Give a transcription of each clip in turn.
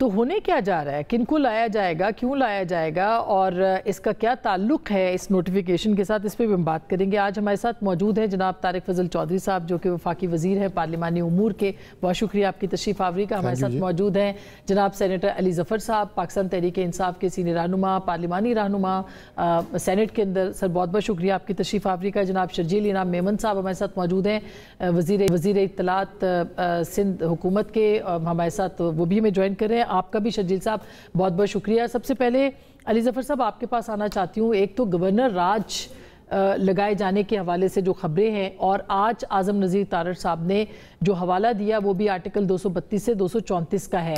تو ہونے کیا جا رہا ہے؟ کن کو لایا جائے گا؟ کیوں لایا جائے گا؟ اور اس کا کیا تعلق ہے اس نوٹیفیکیشن کے ساتھ؟ اس پہ بھی ہم بات کریں گے۔ آج ہمارے ساتھ موجود ہیں جناب طارق فضل چودھری صاحب، جو کہ وفاقی وزیر ہیں پارلیمانی امور کے۔ بہت شکریہ آپ کی تشریف آوری کا۔ ہمارے ساتھ موجود ہیں جناب سینیٹر علی ظفر صاحب، پاکستان تحریک انصاف کے سینئر رہنما، پارلیمانی رہنما سینٹ کے اندر۔ سر بہت بہت شکریہ آپ کی تشریف آوری کا۔ جناب شرجیل انعام میمن صاحب ہمارے ساتھ موجود ہیں، وزیر اطلاعات سندھ حکومت کے، ہمارے ساتھ وہ بھی ہمیں جوائن کر رہے ہیں۔ آپ کا بھی شرجیل صاحب بہت بہت شکریہ۔ سب سے پہلے علی ظفر صاحب آپ کے پاس آنا چاہتی ہوں۔ ایک تو گورنر راج لگائے جانے کے حوالے سے جو خبریں ہیں، اور آج اعظم نذیر تارڑ صاحب نے جو حوالہ دیا وہ بھی آرٹیکل 232 سے 234 کا ہے۔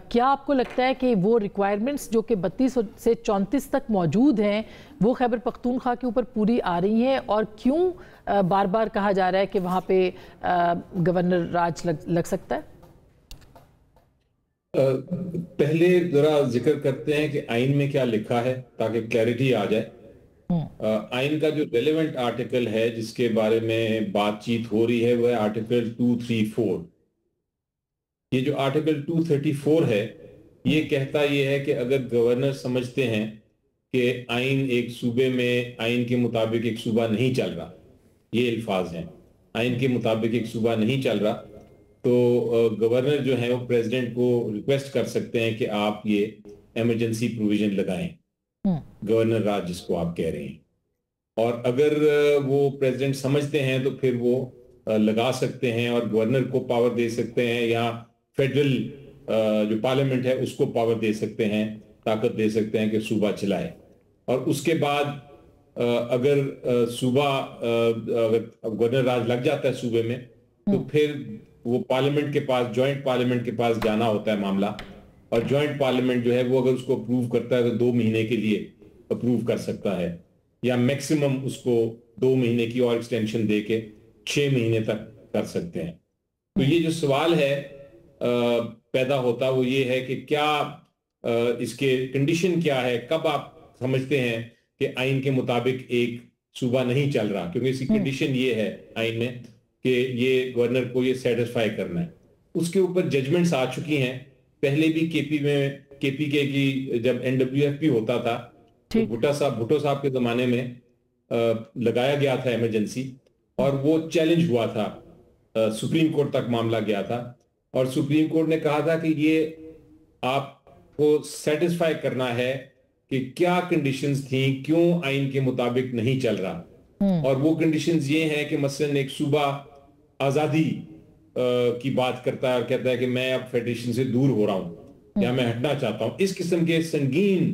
کیا آپ کو لگتا ہے کہ وہ ریکوائرمنٹس جو کہ 32 سے 34 تک موجود ہیں وہ خیبر پختونخوا کے اوپر پوری آ رہی ہیں؟ اور کیوں بار بار کہا جا رہا ہے کہ وہاں پہ گورنر راج لگ سکتا ہے؟ پہلے ذرا ذکر کرتے ہیں کہ آئین میں کیا لکھا ہے تاکہ کلیئرٹی آ جائے۔ آئین کا جو ریلیونٹ آرٹیکل ہے جس کے بارے میں بات چیت ہو رہی ہے وہ ہے آرٹیکل 234۔ یہ جو آرٹیکل 234 ہے یہ کہتا یہ ہے کہ اگر گورنر سمجھتے ہیں کہ آئین ایک صوبے میں آئین کے مطابق ایک صوبہ نہیں چل رہا، یہ الفاظ ہیں، آئین کے مطابق ایک صوبہ نہیں چل رہا، تو گورنر جو ہیں وہ پریزیڈنٹ کو ریکویسٹ کر سکتے ہیں کہ آپ یہ ایمرجنسی پروویژن لگائیں، گورنر راج جس کو آپ کہہ رہے ہیں۔ اور اگر وہ پریزیڈنٹ سمجھتے ہیں تو پھر وہ لگا سکتے ہیں اور گورنر کو پاور دے سکتے ہیں، یا فیڈرل جو پارلیمنٹ ہے اس کو پاور دے سکتے ہیں، طاقت دے سکتے ہیں کہ صوبہ چلائے۔ اور اس کے بعد اگر صوبہ گورنر راج لگ جاتا ہے صوبے میں تو پھر وہ پارلیمنٹ کے پاس، جوائنٹ پارلیمنٹ کے پاس جانا ہوتا ہے معاملہ، اور جوائنٹ پارلیمنٹ جو ہے وہ اگر اس کو اپروو کرتا ہے تو 2 مہینے کے لیے اپروو کر سکتا ہے، یا میکسیمم اس کو 2 مہینے کی اور ایکسٹینشن دے کے 6 مہینے تک کر سکتے ہیں۔ تو یہ جو سوال ہے پیدا ہوتا وہ یہ ہے کہ کیا اس کے کنڈیشن کیا ہے، کب آپ سمجھتے ہیں کہ آئین کے مطابق ایک صوبہ نہیں چل رہا، کیونکہ اس کی کنڈیشن یہ ہے آئین میں کہ یہ گورنر کو یہ سیٹسفائی کرنا ہے۔ اس کے اوپر ججمنٹس آ چکی ہیں، پہلے بھی کے پی کے کی جب NWFP ہوتا تھا تو بھٹو صاحب کے زمانے میں لگایا گیا تھا ایمرجنسی، اور وہ چیلنج ہوا تھا، سپریم کورٹ تک معاملہ گیا تھا، اور سپریم کورٹ نے کہا تھا کہ یہ آپ کو سیٹسفائی کرنا ہے کہ کیا کنڈیشنز تھیں، کیوں آئین کے مطابق نہیں چل رہا۔ اور وہ کنڈیشنز یہ ہیں کہ مثلا ایک صوبہ آزادی کی بات کرتا ہے اور کہتا ہے کہ میں اب فیڈریشن سے دور ہو رہا ہوں یا میں ہٹنا چاہتا ہوں، اس قسم کے سنگین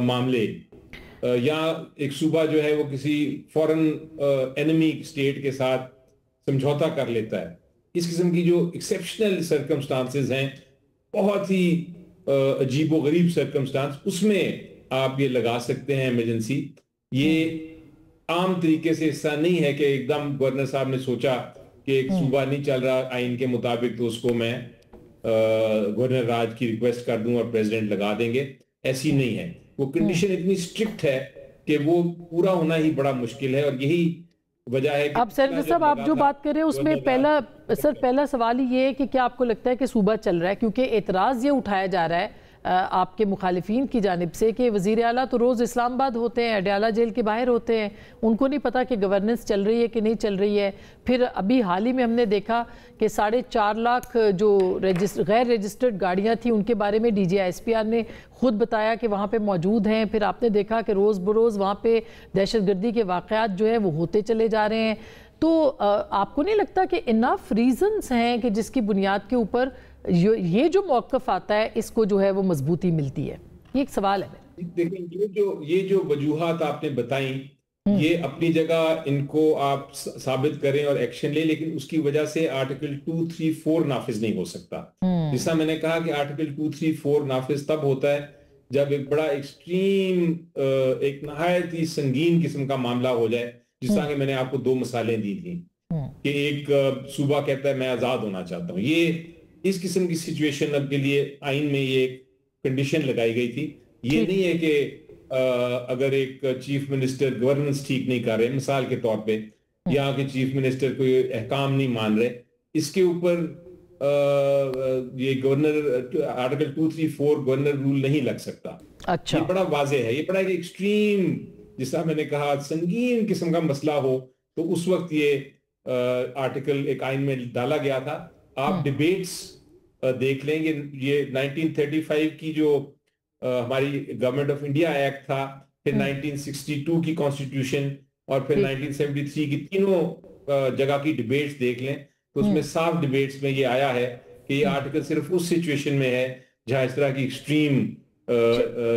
معاملے، یا ایک صوبہ جو ہے وہ کسی فورن انیمی اسٹیٹ کے ساتھ سمجھوتا کر لیتا ہے، اس قسم کی جو ایکسیپشنل سرکمسٹانسز ہیں، بہت ہی عجیب و غریب سرکمسٹانس، اس میں آپ یہ لگا سکتے ہیں ایمرجنسی۔ یہ عام طریقے سے حصہ نہیں ہے کہ ایک دم گورنر صاحب نے سوچا کہ ایک صوبہ نہیں چل رہا آئین کے مطابق تو اس کو میں گورنر راج کی ریکویسٹ کر دوں اور پریزیڈنٹ لگا دیں گے، ایسی نہیں ہے۔ وہ کنڈیشن اتنی سٹرکٹ ہے کہ وہ پورا ہونا ہی بڑا مشکل ہے، اور یہی وجہ ہے کہ اب سینیٹر صاحب آپ جو بات کر رہے ہیں اس میں پہلا سوال یہ ہے کہ کیا آپ کو لگتا ہے کہ صوبہ چل رہا ہے؟ کیونکہ اعتراض یہ اٹھایا جا رہا ہے آپ کے مخالفین کی جانب سے کہ وزیر اعلیٰ تو روز اسلام آباد ہوتے ہیں، اڈیالہ جیل کے باہر ہوتے ہیں، ان کو نہیں پتا کہ گورننس چل رہی ہے کہ نہیں چل رہی ہے۔ پھر ابھی حال ہی میں ہم نے دیکھا کہ 4.5 لاکھ جو غیر رجسٹرڈ گاڑیاں تھیں ان کے بارے میں DGI-SPR نے خود بتایا کہ وہاں پہ موجود ہیں۔ پھر آپ نے دیکھا کہ روز بروز وہاں پہ دہشت گردی کے واقعات جو ہیں وہ ہوتے چلے جا رہے ہیں۔ تو آپ کو نہیں لگتا کہ انف ریزنز ہیں کہ جس کی بنیاد کے اوپر یہ جو موقف آتا ہے اس کو جو ہے وہ مضبوطی ملتی ہے؟ یہ ایک سوال ہے۔ دیکھیں یہ جو وجوہات آپ نے بتائیں یہ اپنی جگہ ان کو آپ ثابت کریں اور ایکشن لیں، لیکن اس کی وجہ سے آرٹیکل 234 نافذ نہیں ہو سکتا۔ جیسا میں نے کہا کہ آرٹیکل 234 نافذ تب ہوتا ہے جب ایک بڑا ایکسٹریم، ایک نہایت ہی سنگین قسم کا معاملہ ہو جائے، جس طرح کہ میں نے آپ کو 2 مثالیں دی تھیں کہ ایک صوبہ کہتا ہے میں آزاد ہونا چاہتا ہوں۔ یہ اس قسم کی سچویشن کے لیے آئین میں یہ ایک کنڈیشن لگائی گئی تھی۔ یہ نہیں ہے کہ اگر ایک چیف منسٹر گورننس ٹھیک نہیں کر رہے، مثال کے طور پہ یہاں کے چیف منسٹر کوئی احکام نہیں مان رہے، اس کے اوپر یہ گورنر آرٹیکل 234 گورنر رول نہیں لگ سکتا. اچھا, یہ بڑا واضح ہے, یہ بڑا ایکسٹریم, جس طرح میں نے کہا سنگین قسم کا مسئلہ ہو تو اس وقت یہ آرٹیکل ایک آئین میں ڈالا گیا تھا. آپ ڈیبیٹس دیکھ لیں گے, یہ 1935 کی جو ہماری گورنمنٹ آف انڈیا ایکٹ تھا, پھر 1962 کی کانسٹیٹیوشن اور پھر 1973 کی تینوں جگہ کی ڈیبیٹس دیکھ لیں تو اس میں صاف ڈیبیٹس میں یہ آیا ہے کہ یہ آرٹیکل صرف اس سچویشن میں ہے جہاں اس طرح کی ایکسٹریم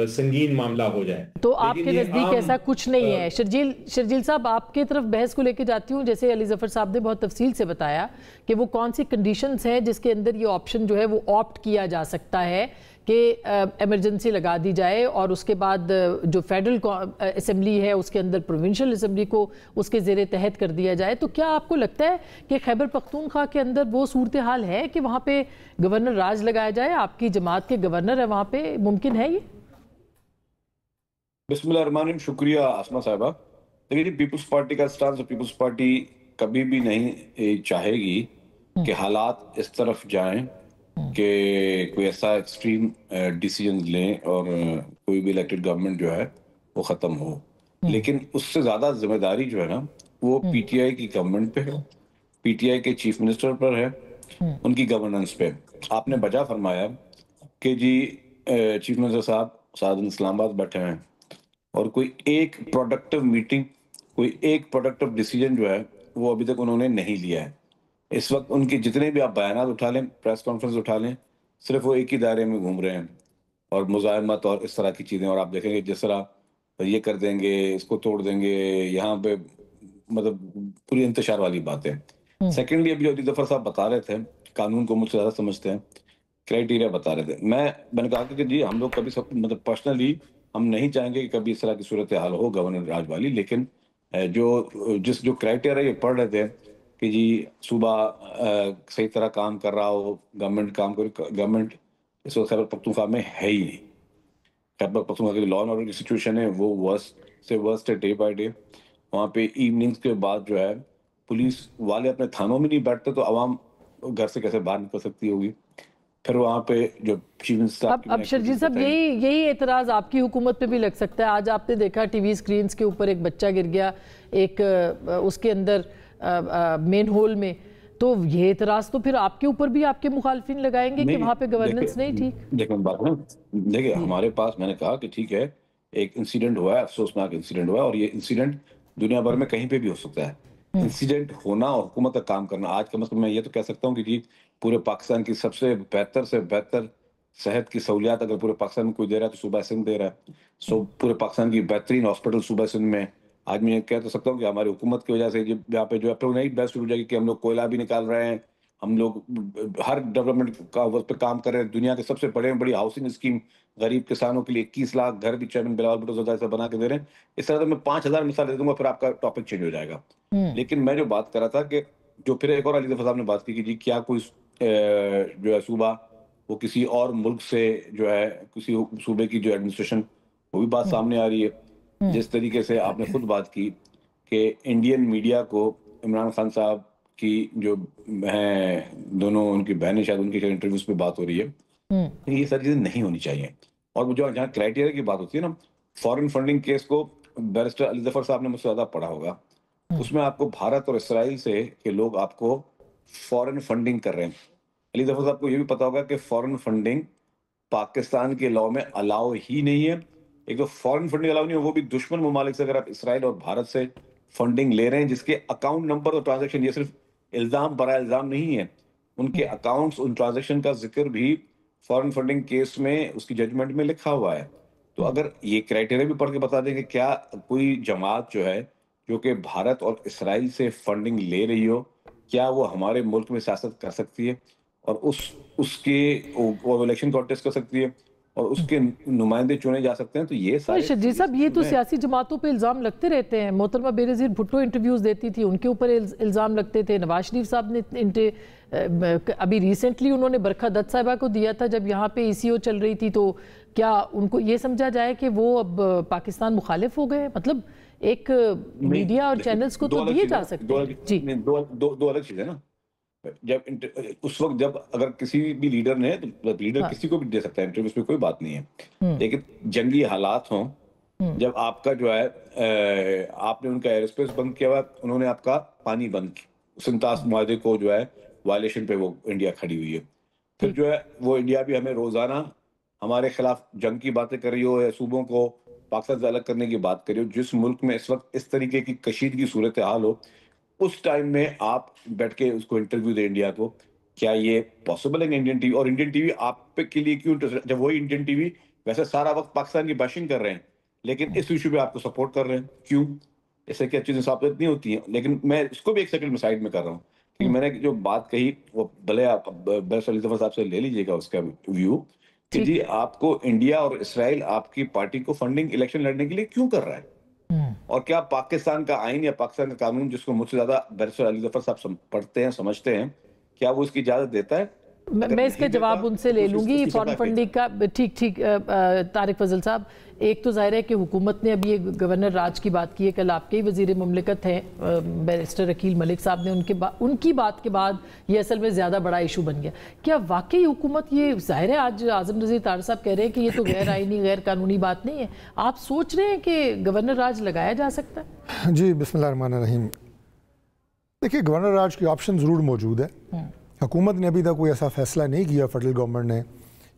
سنگین معاملہ ہو جائے. تو آپ کے نزدیک ایسا کچھ نہیں ہے. شرجیل صاحب, آپ کی طرف بحث کو لے کے جاتی ہوں. جیسے علی ظفر صاحب نے بہت تفصیل سے بتایا کہ وہ کون سی کنڈیشنز ہیں جس کے اندر یہ آپشن جو ہے وہ آپٹ کیا جا سکتا ہے کہ ایمرجنسی لگا دی جائے, اور اس کے بعد جو فیڈرل اسمبلی ہے اس کے اندر پروونشل اسمبلی کو اس کے زیر تحت کر دیا جائے. تو کیا آپ کو لگتا ہے کہ خیبر پختونخوا کے اندر وہ صورتحال ہے کہ وہاں پہ گورنر راج لگایا جائے؟ آپ کی جماعت کے گورنر ہے وہاں پہ, ممکن ہے یہ؟ بسم اللہ الرحمن الرحیم. شکریہ آسمہ صاحبہ. دیکھیے پیپلز پارٹی کا سٹانس, پیپلز پارٹی کبھی بھی نہیں چاہے گی کہ حالات اس طرف جائیں کہ کوئی ایسا ایکسٹریم ڈیسیجن لیں اور کوئی بھی الیکٹڈ گورنمنٹ جو ہے وہ ختم ہو. لیکن اس سے زیادہ ذمہ داری جو ہے نا وہ پی ٹی آئی کی گورنمنٹ پہ ہے, پی ٹی آئی کے چیف منسٹر پر ہے, ان کی گورننس پہ. آپ نے بجا فرمایا کہ جی چیف منسٹر صاحب سعادت اسلام آباد بیٹھے ہیں اور کوئی ایک پروڈکٹیو میٹنگ, کوئی ایک پروڈکٹیو ڈیسیجن جو ہے وہ ابھی تک انہوں نے نہیں لیا ہے. اس وقت ان کے جتنے بھی آپ بیانات اٹھا لیں, پریس کانفرنس اٹھا لیں, صرف وہ ایک ہی دائرے میں گھوم رہے ہیں اور مزاحمت اور اس طرح کی چیزیں. اور آپ دیکھیں گے جس طرح یہ کر دیں گے, اس کو توڑ دیں گے, یہاں پہ مطلب پوری انتشار والی بات ہے. سیکنڈلی ابھی علی ظفر صاحب بتا رہے تھے, قانون کو مجھ سے زیادہ سمجھتے ہیں, کرائٹیریا بتا رہے تھے. میں نے کہا کہ جی ہم لوگ کبھی مطلب پرسنلی ہم نہیں چاہیں گے کہ کبھی اس طرح کی صورتحال ہو گورنر راج والی. لیکن جو کرائٹیریا یہ پڑھ رہے تھے کہ جی صوبہ صحیح طرح کام کر رہا ہو, گورنمنٹ اس وقت خیبر پختونخوا میں ہے ہی نہیں. خیبر پختونخوا کی لا اینڈ آرڈر کی سچویشن ہے وہ ورسٹ سے ورسٹ ہے ڈے بائی ڈے. وہاں پہ ایوننگز کے بعد جو ہے پولیس والے اپنے تھانوں میں نہیں بیٹھتے تو عوام گھر سے کیسے باہر نکل سکتی ہوگی. پھر وہاں پہ جو اب شرجیل صاحب یہی اعتراض آپ کی حکومت پہ بھی لگ سکتا ہے. آج آپ نے دیکھا ٹی وی سکرینز کے اوپر ایک بچہ گر گیا ایک اس کے اندر مین ہول میں, تو یہ اعتراض تو پھر آپ کے اوپر بھی آپ کے مخالفین لگائیں گے کہ وہاں پہ گورننس نہیں ٹھیک. دیکھیں ہمارے پاس, میں نے کہا کہ ٹھیک ہے ایک انسیڈنٹ ہوا ہے, افسوسناک انسیڈنٹ ہوا ہے, اور یہ انسیڈنٹ دنیا بھر میں کہیں پہ بھی ہو سکتا ہے. انسیڈنٹ ہونا اور حکومت کا کام کرنا, آج کا مسئلہ میں یہ تو کہہ سکتا ہوں کہ جی پورے پاکستان کی سب سے بہتر صحت کی سہولیات اگر پورے پاکستان میں کوئی دے رہا ہے تو صوبہ سندھ دے رہا ہے. پورے پاکستان کی بہترین ہاسپٹل صوبہ سندھ میں. آج میں یہ کہہ تو سکتا ہوں کہ ہماری حکومت کی وجہ سے یہاں پہ جو ہے بیسٹ ہو جائے گی کہ ہم لوگ کوئلہ بھی نکال رہے ہیں, ہم لوگ ہر ڈیولپمنٹ کا پہ کام کر رہے ہیں. دنیا کے سب سے بڑی ہاؤسنگ اسکیم غریب کسانوں کے لیے 21 لاکھ گھر بھی چیئرمین بلاول بھٹو زرداری سے بنا کے دے رہے ہیں. اس طرح سے میں 5000 مثال دے دوں گا, پھر آپ کا ٹاپک چینج ہو جائے گا. لیکن میں جو بات کر رہا تھا کہ جو پھر ایک اور علی ظفر صاحب نے بات کی کہ جی کیا کوئی جو ہے صوبہ وہ کسی اور ملک سے جو ہے کسی صوبے کی جو ایڈمنسٹریشن, وہ بھی بات سامنے آ رہی ہے. جس طریقے سے آپ نے خود بات کی کہ انڈین میڈیا کو عمران خان صاحب کی جو ہیں دونوں ان کی بہنیں, شاید ان کے انٹرویوز پہ بات ہو رہی ہے, یہ ساری چیزیں نہیں ہونی چاہیے. اور جو جہاں کرائٹیریا کی بات ہوتی ہے نا, فورن فنڈنگ کیس کو بیرسٹر علی ظفر صاحب نے مجھ سے زیادہ پڑھا ہوگا, اس میں آپ کو بھارت اور اسرائیل سے کہ لوگ آپ کو فورن فنڈنگ کر رہے ہیں. علی ظفر صاحب کو یہ بھی پتا ہوگا کہ فورن فنڈنگ پاکستان کے لاء میں الاؤ ہی نہیں ہے. ایک تو فورن فنڈنگ الاؤ نہیں ہے, وہ بھی دشمن ممالک سے. اگر آپ اسرائیل اور بھارت سے فنڈنگ لے رہے ہیں جس کے اکاؤنٹ نمبر اور ٹرانزیکشن, یہ صرف الزام برائے الزام نہیں ہے, ان کے اکاؤنٹس, ان ٹرانزیکشن کا ذکر بھی فورن فنڈنگ کیس میں اس کی ججمنٹ میں لکھا ہوا ہے. تو اگر یہ کرائٹیریا بھی پڑھ کے بتا دیں کہ کیا کوئی جماعت جو ہے جو کہ بھارت اور اسرائیل سے فنڈنگ لے رہی ہو, کیا وہ ہمارے ملک میں سیاست کر سکتی ہے اور اس کے وہ الیکشن کانٹیسٹ کر سکتی ہے اور اس کے نمائندے چنے جا سکتے ہیں. تو یہ سارے شرجیل صاحب یہ تو سیاسی جماعتوں پہ الزام لگتے رہتے ہیں. محترمہ بینظیر بھٹو انٹرویوز دیتی تھی, ان کے اوپر الزام لگتے تھے. نواز شریف صاحب نے ابھی ریسنٹلی انہوں نے برکھا دت صاحبہ کو دیا تھا جب یہاں پہ ای سی او چل رہی تھی. تو کیا ان کو یہ سمجھا جائے کہ وہ اب پاکستان مخالف ہو گئے؟ مطلب ایک میڈیا اور چینلز کو تو دیے جا سکتے ہیں. جی دو الگ چیزیں نا. جب اس وقت جب اگر کسی بھی لیڈر نے، لیڈر کسی کو بھی دے سکتا ہے انٹرویو، اس میں کوئی بات نہیں ہے، لیکن جنگی حالات ہوں، جب آپ کا جو ہے آپ نے ان کا ایئر اسپیس بند کیا ہوا، انہوں نے آپ کا پانی بند کیا، سنتاس معاہدے کو جو ہے وائلیشن پہ وہ انڈیا کھڑی ہوئی ہے، پھر جو ہے وہ انڈیا بھی ہمیں روزانہ ہمارے خلاف جنگ کی باتیں کر رہی ہو یا صوبوں کو پاکستان سے الگ کرنے کی بات کر رہی ہو، جس ملک میں اس وقت اس طریقے کی کشیدگی صورتحال ہو، اس ٹائم میں آپ بیٹھ کے اس کو انٹرویو دیں انڈیا کو، کیا یہ پاسبل ہے؟ انڈین ٹی وی، اور انڈین ٹی وی آپ کے لیے کیوں، جب وہی انڈین ٹی وی ویسے سارا وقت پاکستان کی بیشنگ کر رہے ہیں لیکن اس ایشو پہ آپ کو سپورٹ کر رہے ہیں، کیوں؟ ایسے کیا چیزیں ثابت نہیں ہوتی ہیں؟ لیکن میں اس کو بھی ایک سیکنڈ میں سائڈ میں کر رہا ہوں، کیونکہ میں نے جو بات کہی وہ بھلے آپ بیرسٹر علی ظفر صاحب سے لے لیجیے گا اس کا ویو، کہ جی آپ کو انڈیا اور اسرائیل آپ کی پارٹی کو فنڈنگ الیکشن لڑنے کے لیے کیوں کر رہا ہے، اور کیا پاکستان کا آئین یا پاکستان کا قانون، جس کو مجھ سے زیادہ بیرسٹر علی ظفر صاحب پڑھتے ہیں سمجھتے ہیں، کیا وہ اس کی اجازت دیتا ہے؟ میں اس کے جواب ان سے لے لوں گی فارن فنڈنگ کا۔ ٹھیک طارق فضل صاحب، ایک تو ظاہر ہے کہ حکومت نے ابھی ایک گورنر راج کی بات کی ہے، کل آپ کے ہی وزیر مملکت ہیں بیرسٹر عقیل ملک صاحب نے ان کی بات کے بعد یہ اصل میں زیادہ بڑا ایشو بن گیا۔ کیا واقعی حکومت، یہ ظاہر ہے آج اعظم نذیر طاہر صاحب کہہ رہے ہیں کہ یہ تو غیر آئینی غیر قانونی بات نہیں ہے، آپ سوچ رہے ہیں کہ گورنر راج لگایا جا سکتا ہے؟ جی بسم اللہ الرحمن الرحیم، دیکھیے گورنر راج کی آپشن ضرور موجود ہے، حکومت نے ابھی تک کوئی ایسا فیصلہ نہیں کیا فیڈرل گورنمنٹ نے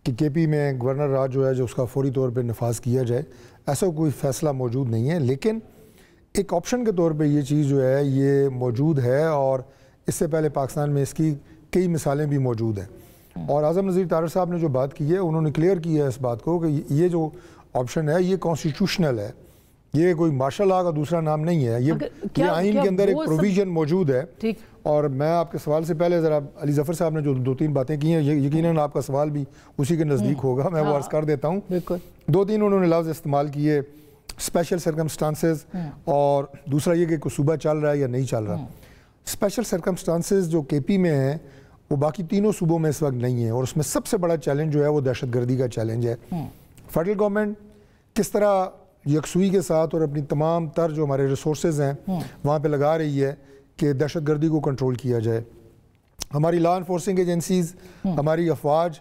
کہ کے پی میں گورنر راج جو ہے جو اس کا فوری طور پہ نفاذ کیا جائے، ایسا کوئی فیصلہ موجود نہیں ہے، لیکن ایک آپشن کے طور پہ یہ چیز جو ہے یہ موجود ہے، اور اس سے پہلے پاکستان میں اس کی کئی مثالیں بھی موجود ہیں، اور اعظم نذیر طاہر صاحب نے جو بات کی ہے انہوں نے کلیئر کی ہے اس بات کو کہ یہ جو آپشن ہے یہ کانسٹیٹیوشنل ہے، یہ کوئی مارشل لا کا دوسرا نام نہیں ہے، یہ آئین کے اندر ایک پروویژن موجود ہے۔ اور میں آپ کے سوال سے پہلے ذرا علی ظفر صاحب نے جو 2-3 باتیں کی ہیں، یقیناً آپ کا سوال بھی اسی کے نزدیک ہوگا، میں وہ عرض کر دیتا ہوں۔ 2-3 انہوں نے لفظ استعمال کیے، اسپیشل سرکمسٹانسز، اور دوسرا یہ کہ کوئی صوبہ چل رہا ہے یا نہیں چل رہا۔ اسپیشل سرکمسٹانسز جو کے پی میں ہیں وہ باقی تینوں صوبوں میں اس وقت نہیں ہیں، اور اس میں سب سے بڑا چیلنج جو ہے وہ دہشت گردی کا چیلنج ہے۔ فیڈرل گورنمنٹ کس طرح یکسوئی کے ساتھ اور اپنی تمام تر جو ہمارے ریسورسز ہیں وہاں پہ لگا رہی ہے کہ دہشت گردی کو کنٹرول کیا جائے، ہماری لا انفورسنگ ایجنسیز، ہماری افواج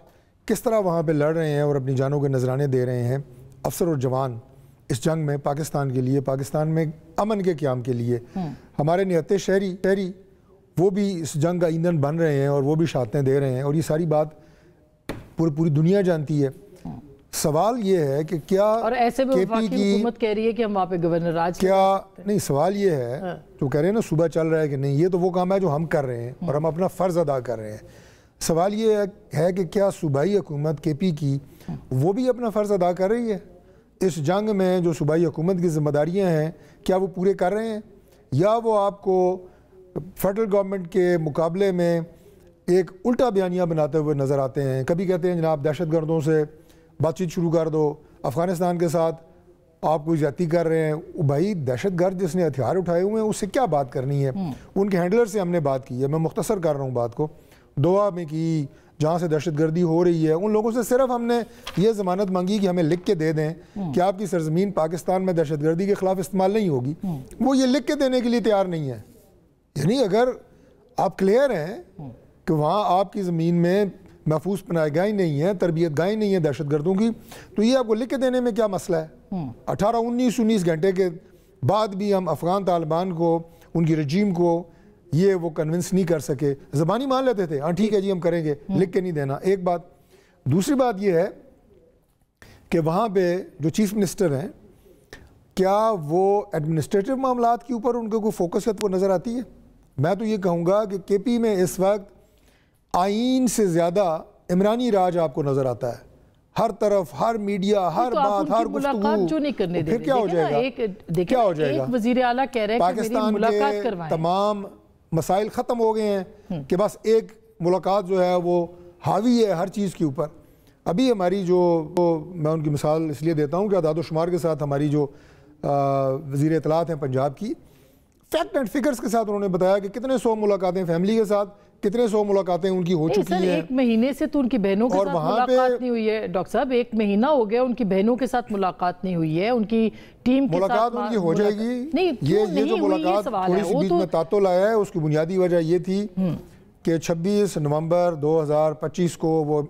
کس طرح وہاں پہ لڑ رہے ہیں اور اپنی جانوں کے نذرانے دے رہے ہیں، افسر اور جوان اس جنگ میں پاکستان کے لیے، پاکستان میں امن کے قیام کے لیے، ہمارے نہتے شہری وہ بھی اس جنگ کا ایندھن بن رہے ہیں اور وہ بھی شہادتیں دے رہے ہیں، اور یہ ساری بات پوری دنیا جانتی ہے۔ سوال یہ ہے کہ کیا اور ایسے میں وفاقی حکومت کہہ رہی ہے کہ ہم وہاں پہ گورنر راج کیا نہیں، سوال یہ ہے جو کہہ رہے ہیں نا صوبہ چل رہا ہے کہ نہیں، یہ تو وہ کام ہے جو ہم کر رہے ہیں اور ہم اپنا فرض ادا کر رہے ہیں۔ سوال یہ ہے کہ کیا صوبائی حکومت کے پی کی وہ بھی اپنا فرض ادا کر رہی ہے اس جنگ میں؟ جو صوبائی حکومت کی ذمہ داریاں ہیں کیا وہ پورے کر رہے ہیں، یا وہ آپ کو فیڈرل گورنمنٹ کے مقابلے میں ایک الٹا بیانیہ بناتے ہوئے نظر آتے ہیں؟ کبھی کہتے ہیں جناب دہشت گردوں سے بات چیت شروع کر دو، افغانستان کے ساتھ آپ کوئی زیادتی کر رہے ہیں۔ بھائی دہشت گرد جس نے ہتھیار اٹھائے ہوئے ہیں اس سے کیا بات کرنی ہے؟ ان کے ہینڈلر سے ہم نے بات کی ہے، میں مختصر کر رہا ہوں بات کو، دوحہ میں کی، جہاں سے دہشت گردی ہو رہی ہے ان لوگوں سے صرف ہم نے یہ ضمانت مانگی کہ ہمیں لکھ کے دے دیں کہ آپ کی سرزمین پاکستان میں دہشت گردی کے خلاف استعمال نہیں ہوگی، وہ یہ لکھ کے دینے کے لیے تیار نہیں ہے۔ یعنی اگر آپ کلیئر ہیں کہ وہاں آپ کی زمین میں محفوظ پناہ گاہیں نہیں ہیں، تربیت گاہیں نہیں ہیں دہشت گردوں کی، تو یہ آپ کو لکھ کے دینے میں کیا مسئلہ ہے؟ 18-19 گھنٹے کے بعد بھی ہم افغان طالبان کو، ان کی رجیم کو یہ وہ کنونس نہیں کر سکے، زبانی مان لیتے تھے ہاں ٹھیک ہے جی ہم کریں گے، لکھ کے نہیں دینا، ایک بات۔ دوسری بات یہ ہے کہ وہاں پہ جو چیف منسٹر ہیں کیا وہ ایڈمنسٹریٹو معاملات کے اوپر ان کو کوئی فوکسیت کو نظر آتی ہے؟ میں تو یہ کہوں گا کہ کے پی میں اس وقت آئین سے زیادہ عمرانی راج آپ کو نظر آتا ہے، ہر طرف، ہر میڈیا، ہر بات، ہر گفتگو، پھر کیا ہو جائے گا؟ کیا ہو جائے گا؟ وزیر اعلیٰ کہہ رہے ہیں کہ میری ملاقات کروائیں، پاکستان کے تمام مسائل ختم ہو گئے ہیں کہ بس ایک ملاقات جو ہے وہ حاوی ہے ہر چیز کے اوپر۔ ابھی ہماری جو، میں ان کی مثال اس لیے دیتا ہوں کہ اعداد و شمار کے ساتھ ہماری جو وزیر اطلاعات ہیں پنجاب کی، فیکٹ اینڈ فگرز کے ساتھ انہوں نے بتایا کہ کتنے 100 ملاقاتیں فیملی کے ساتھ، کتنے 100 ملاقاتیں ان کی ہو چکی ہیں۔ ایک مہینے سے تو ان کی بہنوں کے ساتھ ملاقات نہیں ہوئی ہے ڈاکٹر صاحب، ایک مہینہ ہو گیا ان کی بہنوں کے ساتھ ملاقات نہیں ہوئی ہے، ان کی ٹیم کے ساتھ ملاقات ان کی ہو جائے گی۔ یہ جو ملاقات تھوڑی سی بیچ میں تعطل آیا ہے اس کی بنیادی وجہ یہ تھی کہ 26 نومبر 2025 کو وہ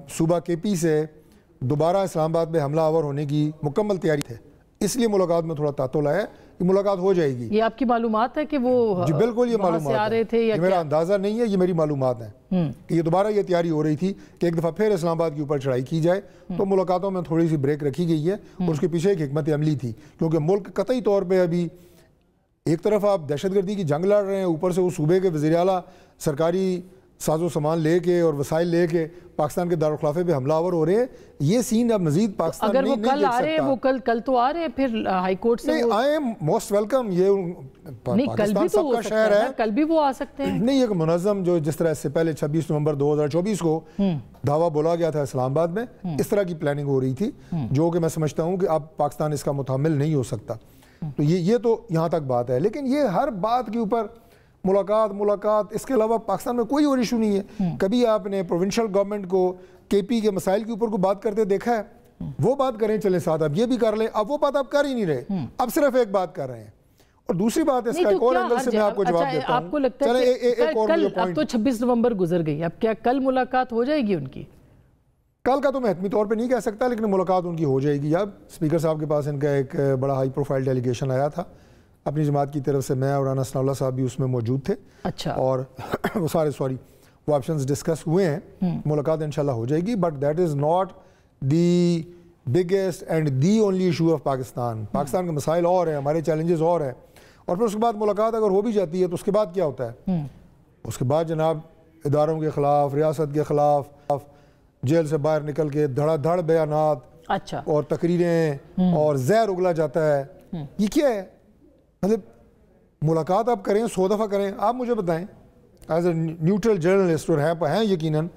صوبہ کے پی سے دوبارہ اسلام آباد میں حملہ آور ہونے کی مکمل تیاری تھے. اس لیے ملاقات میں تھوڑا تعطل آیا کہ ملاقات ہو جائے گی. یہ آپ کی معلومات ہے کہ وہ جی بالکل یہ معلومات ہے, یہ میرا اندازہ نہیں ہے, یہ میری معلومات ہیں کہ یہ دوبارہ یہ تیاری ہو رہی تھی کہ ایک دفعہ پھر اسلام آباد کے اوپر چڑھائی کی جائے. تو ملاقاتوں میں تھوڑی سی بریک رکھی گئی ہے اور اس کے پیچھے ایک حکمت عملی تھی, کیونکہ ملک قطعی طور پہ ابھی ایک طرف آپ دہشت گردی کی جنگ لڑ رہے ہیں, اوپر سے وہ صوبے کے وزیر اعلیٰ سرکاری ساز و سامان لے کے اور وسائل لے کے پاکستان کے دارالخلافے پہ حملہ آور ہو رہے ہیں. یہ سین اب مزید پاکستان اگر وہ کل آ رہے ہیں, وہ کل تو آ رہے ہیں, پھر ہائی کورٹ سے نہیں آئے, موسٹ ویلکم. یہ پاکستان سب کا شہر ہے, کل بھی وہ آ سکتے ہیں. نہیں, ایک منظم جو جس طرح اس سے پہلے 26 نومبر 2024 کو دعویٰ بولا گیا تھا اسلام آباد میں, اس طرح کی پلاننگ ہو رہی تھی جو کہ میں سمجھتا ہوں کہ اب پاکستان اس کا متحمل نہیں ہو سکتا. تو یہ تو یہاں تک بات ہے. لیکن یہ ہر بات کے اوپر ملاقات اس کے علاوہ پاکستان میں کوئی اور ایشو نہیں ہے. کبھی آپ نے پروونشل گورنمنٹ کو کے پی کے مسائل کے اوپر کو بات کرتے دیکھا ہے؟ وہ بات کریں چلیں ساتھ, اب یہ بھی کر لیں. اب وہ بات آپ کر ہی نہیں رہے, اب صرف ایک بات کر رہے ہیں. اور دوسری بات اس کا ایک اور اینگل سے میں آپ کو جواب دیتا ہوں. آپ کو لگتا ہے کہ اب تو 26 نومبر گزر گئی, اب کیا کل ملاقات ہو جائے گی ان کی؟ کل کا تو میں حتمی طور پہ نہیں کہہ سکتا, لیکن ملاقات ان کی ہو جائے گی. اب اسپیکر صاحب کے پاس ان کا ایک بڑا ہائی پروفائل ڈیلیگیشن آیا تھا اپنی جماعت کی طرف سے, میں اور رانا ثناء اللہ صاحب بھی اس میں موجود تھے. اچھا. اور وہ آپشنز ڈسکس ہوئے ہیں, ملاقات انشاءاللہ ہو جائے گی. But that is not the biggest and the only issue of Pakistan. Pakistan کے مسائل اور ہیں, ہمارے چیلنجز اور ہیں. اور پھر اس کے بعد ملاقات اگر ہو بھی جاتی ہے تو اس کے بعد کیا ہوتا ہے؟ اس کے بعد جناب اداروں کے خلاف, ریاست کے خلاف, جیل سے باہر نکل کے دھڑا دھڑ بیانات اور تقریریں اور زہر اگلا جاتا ہے. یہ کیا ہے؟ مطلب ملاقات آپ کریں, 100 دفعہ کریں. آپ مجھے بتائیں ایز اے نیوٹرل جرنلسٹ, اور ہیں یقیناً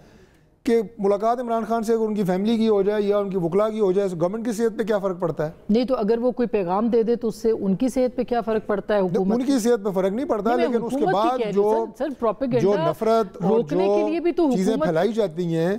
کہ ملاقات عمران خان سے اگر ان کی فیملی کی ہو جائے یا ان کی وکلا کی ہو جائے, گورنمنٹ کی صحت پہ کیا فرق پڑتا ہے؟ نہیں تو اگر وہ کوئی پیغام دے دے تو اس سے ان کی صحت پہ کیا فرق پڑتا ہے؟ ان کی صحت پہ فرق نہیں پڑتا, لیکن اس کے بعد جو نفرت اور جو چیزیں پھیلائی جاتی ہیں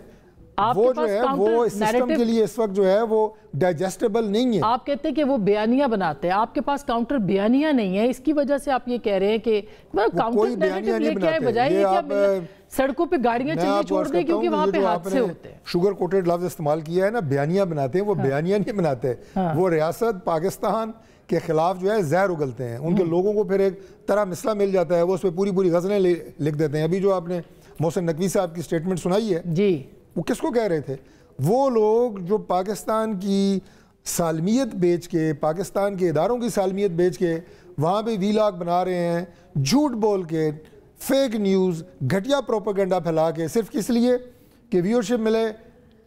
وہ جو ہے وہ سسٹم کے لیے اس وقت جو ہے وہ ڈائجسٹیبل نہیں ہے. آپ کہتے ہیں کہ وہ بیانیاں بناتے ہیں, آپ کے پاس کاؤنٹر بیانیاں نہیں ہے, اس کی وجہ سے آپ یہ کہہ رہے ہیں کہ کوئی بیانیاں نہیں بناتے. بجائے یہ کہ سڑکوں پہ گاڑیاں چلنے چھوڑ دیں کیونکہ وہاں پہ حادثے ہوتے ہیں. شوگر کوٹڈ لفظ استعمال کیا ہے نا, بیانیاں بناتے ہیں, وہ بیانیاں نہیں بناتے. وہ ریاست پاکستان کے خلاف جو ہے زہر اگلتے ہیں. ان کے لوگوں کو پھر ایک طرح مسئلہ مل جاتا ہے, وہ اس پہ پوری غزلیں لکھ دیتے ہیں. ابھی جو آپ نے محسن نقوی صاحب کی سٹیٹمنٹ سنائی ہے, جی وہ کس کو کہہ رہے تھے؟ وہ لوگ جو پاکستان کی سالمیت بیچ کے, پاکستان کے اداروں کی سالمیت بیچ کے وہاں پہ ویلاگ بنا رہے ہیں, جھوٹ بول کے, فیک نیوز, گھٹیا پروپیگنڈا پھیلا کے, صرف کس لیے کہ ویورشپ ملے,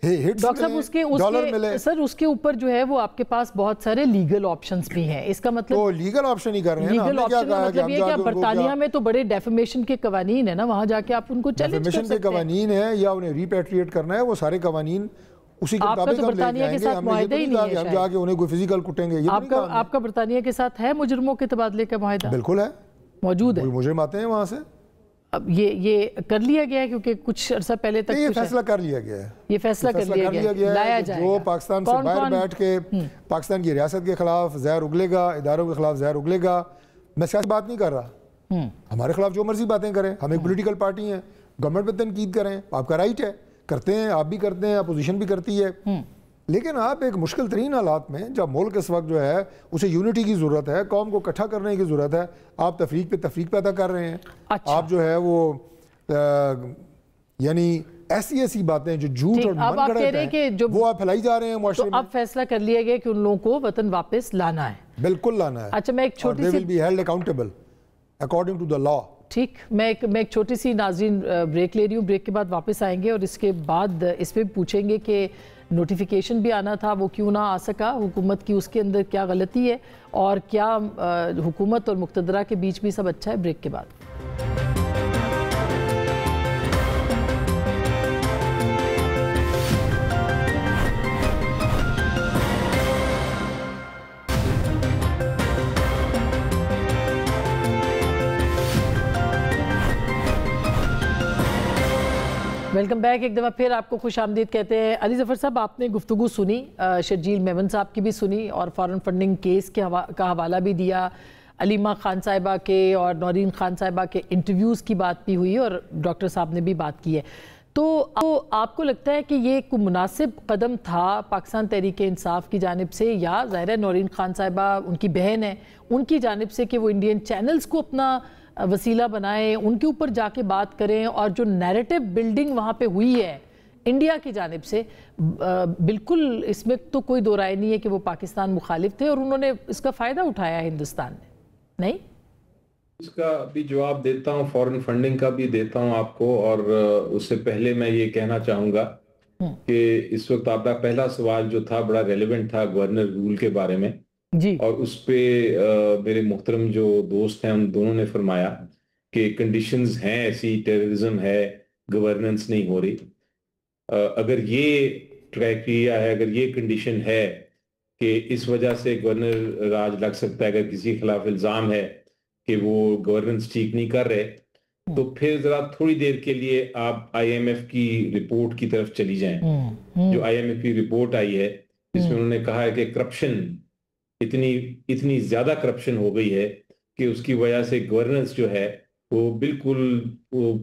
ڈاکٹر صاحب ڈالر ملے. سر اس کے اوپر جو ہے وہ آپ کے پاس بہت سارے لیگل آپشنز بھی ہیں. اس کا مطلب تو لیگل آپشن ہی کر رہے ہیں نا. لیگل آپشن کا مطلب یہ کہ برطانیہ میں تو بڑے ڈیفیمیشن کے قوانین ہیں نا, وہاں جا کے آپ ان کو چیلنج کر سکتے ہیں. ڈیفیمیشن کے قوانین ہیں یا انہیں ریپیٹریٹ کرنا ہے, وہ سارے قوانین اسی کے مطابق ہم لے کے آئیں گے. ہم جا کے انہیں کوئی فزیکل کٹیں گے. آپ کا برطانیہ کے ساتھ ہے مجرموں کے تبادلے کا معاہدہ؟ بالکل ہے, موجود ہے. مجرم آتے ہیں وہاں سے. اب یہ کر لیا گیا ہے کیونکہ کچھ عرصہ پہلے تک یہ فیصلہ کر لیا گیا ہے. یہ فیصلہ کر لیا گیا ہے جو پاکستان سے باہر بیٹھ کے پاکستان کی ریاست کے خلاف زہر اگلے گا, اداروں کے خلاف زہر اگلے گا. میں سیاسی بات نہیں کر رہا, ہمارے خلاف جو مرضی باتیں کریں, ہم ایک پولیٹیکل پارٹی ہیں, گورنمنٹ پہ تنقید کریں, آپ کا رائٹ ہے, کرتے ہیں, آپ بھی کرتے ہیں, اپوزیشن بھی کرتی ہے. لیکن آپ ایک مشکل ترین حالات میں جب ملک اس وقت جو ہے اسے یونٹی کی ضرورت ہے, قوم کو اکٹھا کرنے کی ضرورت ہے, آپ تفریق پہ تفریق پیدا کر رہے ہیں. آپ جو ہے وہ یعنی ایسی باتیں جو جھوٹ اور من گھڑت ہیں وہ آپ پھیلائی جا رہے ہیں معاشرے میں. اب فیصلہ کر لیا گیا کہ ان لوگوں کو وطن واپس لانا ہے. بالکل لانا ہے. اچھا میں ایک چھوٹی سی, they will be held accountable according to the law. ٹھیک, میں ایک چھوٹی سی ناظرین بریک لے رہی ہوں. بریک کے بعد واپس آئیں گے اور اس کے بعد اس پہ پوچھیں گے کہ نوٹیفیکیشن بھی آنا تھا, وہ کیوں نہ آ سکا, حکومت کی اس کے اندر کیا غلطی ہے, اور کیا حکومت اور مقتدرہ کے بیچ بھی سب اچھا ہے. بریک کے بعد. Welcome back. ایک دفعہ پھر آپ کو خوش آمدید کہتے ہیں. علی ظفر صاحب, آپ نے گفتگو سنی, شرجیل میمن صاحب کی بھی سنی, اور فارن فنڈنگ کیس کا حوالہ بھی دیا. علیمہ خان صاحبہ کے اور نورین خان صاحبہ کے انٹرویوز کی بات بھی ہوئی اور ڈاکٹر صاحب نے بھی بات کی ہے. تو آپ کو لگتا ہے کہ یہ کوئی مناسب قدم تھا پاکستان تحریک انصاف کی جانب سے, یا ظاہر ہے نورین خان صاحبہ ان کی بہن ہے, ان کی جانب سے کہ وہ انڈین چینلز کو اپنا وسیلہ بنائیں, ان کے اوپر جا کے بات کریں, اور جو نیریٹو بلڈنگ وہاں پہ ہوئی ہے انڈیا کی جانب سے, بالکل اس میں تو کوئی دو رائے نہیں ہے کہ وہ پاکستان مخالف تھے اور انہوں نے اس کا فائدہ اٹھایا ہندوستان نے, نہیں؟ اس کا بھی جواب دیتا ہوں, فورن فنڈنگ کا بھی دیتا ہوں آپ کو, اور اس سے پہلے میں یہ کہنا چاہوں گا کہ اس وقت آپ کا پہلا سوال جو تھا بڑا ریلیونٹ تھا گورنر رول کے بارے میں جی, اور اس پہ میرے محترم جو دوست ہیں ان دونوں نے فرمایا کہ کنڈیشنز ہیں ایسی, ٹیررزم ہے, گورننس نہیں ہو رہی. اگر یہ کرائٹیریا ہے, اگر یہ کنڈیشن ہے کہ اس وجہ سے گورنر راج لگ سکتا ہے, اگر کسی خلاف الزام ہے کہ وہ گورننس ٹھیک نہیں کر رہے, تو پھر ذرا تھوڑی دیر کے لیے آپ آئی ایم ایف کی رپورٹ کی طرف چلی جائیں. جو آئی ایم ایف کی رپورٹ آئی ہے جس میں انہوں نے کہا ہے کہ کرپشن اتنی زیادہ کرپشن ہو گئی ہے کہ اس کی وجہ سے گورننس جو ہے وہ بالکل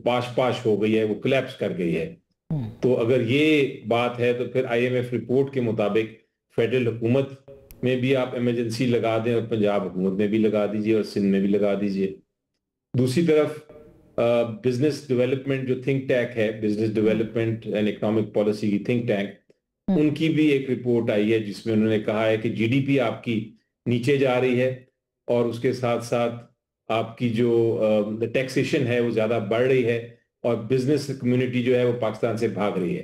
پاش ہو گئی ہے, وہ کلیپس کر گئی ہے. تو اگر یہ بات ہے تو پھر آئی ایم ایف رپورٹ کے مطابق فیڈرل حکومت میں بھی آپ ایمرجنسی لگا دیں, اور پنجاب حکومت میں بھی لگا دیجئے, اور سندھ میں بھی لگا دیجئے. دوسری طرف بزنس ڈیولپمنٹ جو تھنک ٹینک ہے, business development and economic policy کی تھنک ٹینک, ان کی بھی ایک رپورٹ آئی ہے جس میں انہوں نے کہا ہے کہ جی ڈی پی آپ کی نیچے جا رہی ہے, اور اس کے ساتھ ساتھ آپ کی جو ٹیکسیشن ہے وہ زیادہ بڑھ رہی ہے, اور بزنس کمیونٹی جو ہے وہ پاکستان سے بھاگ رہی ہے.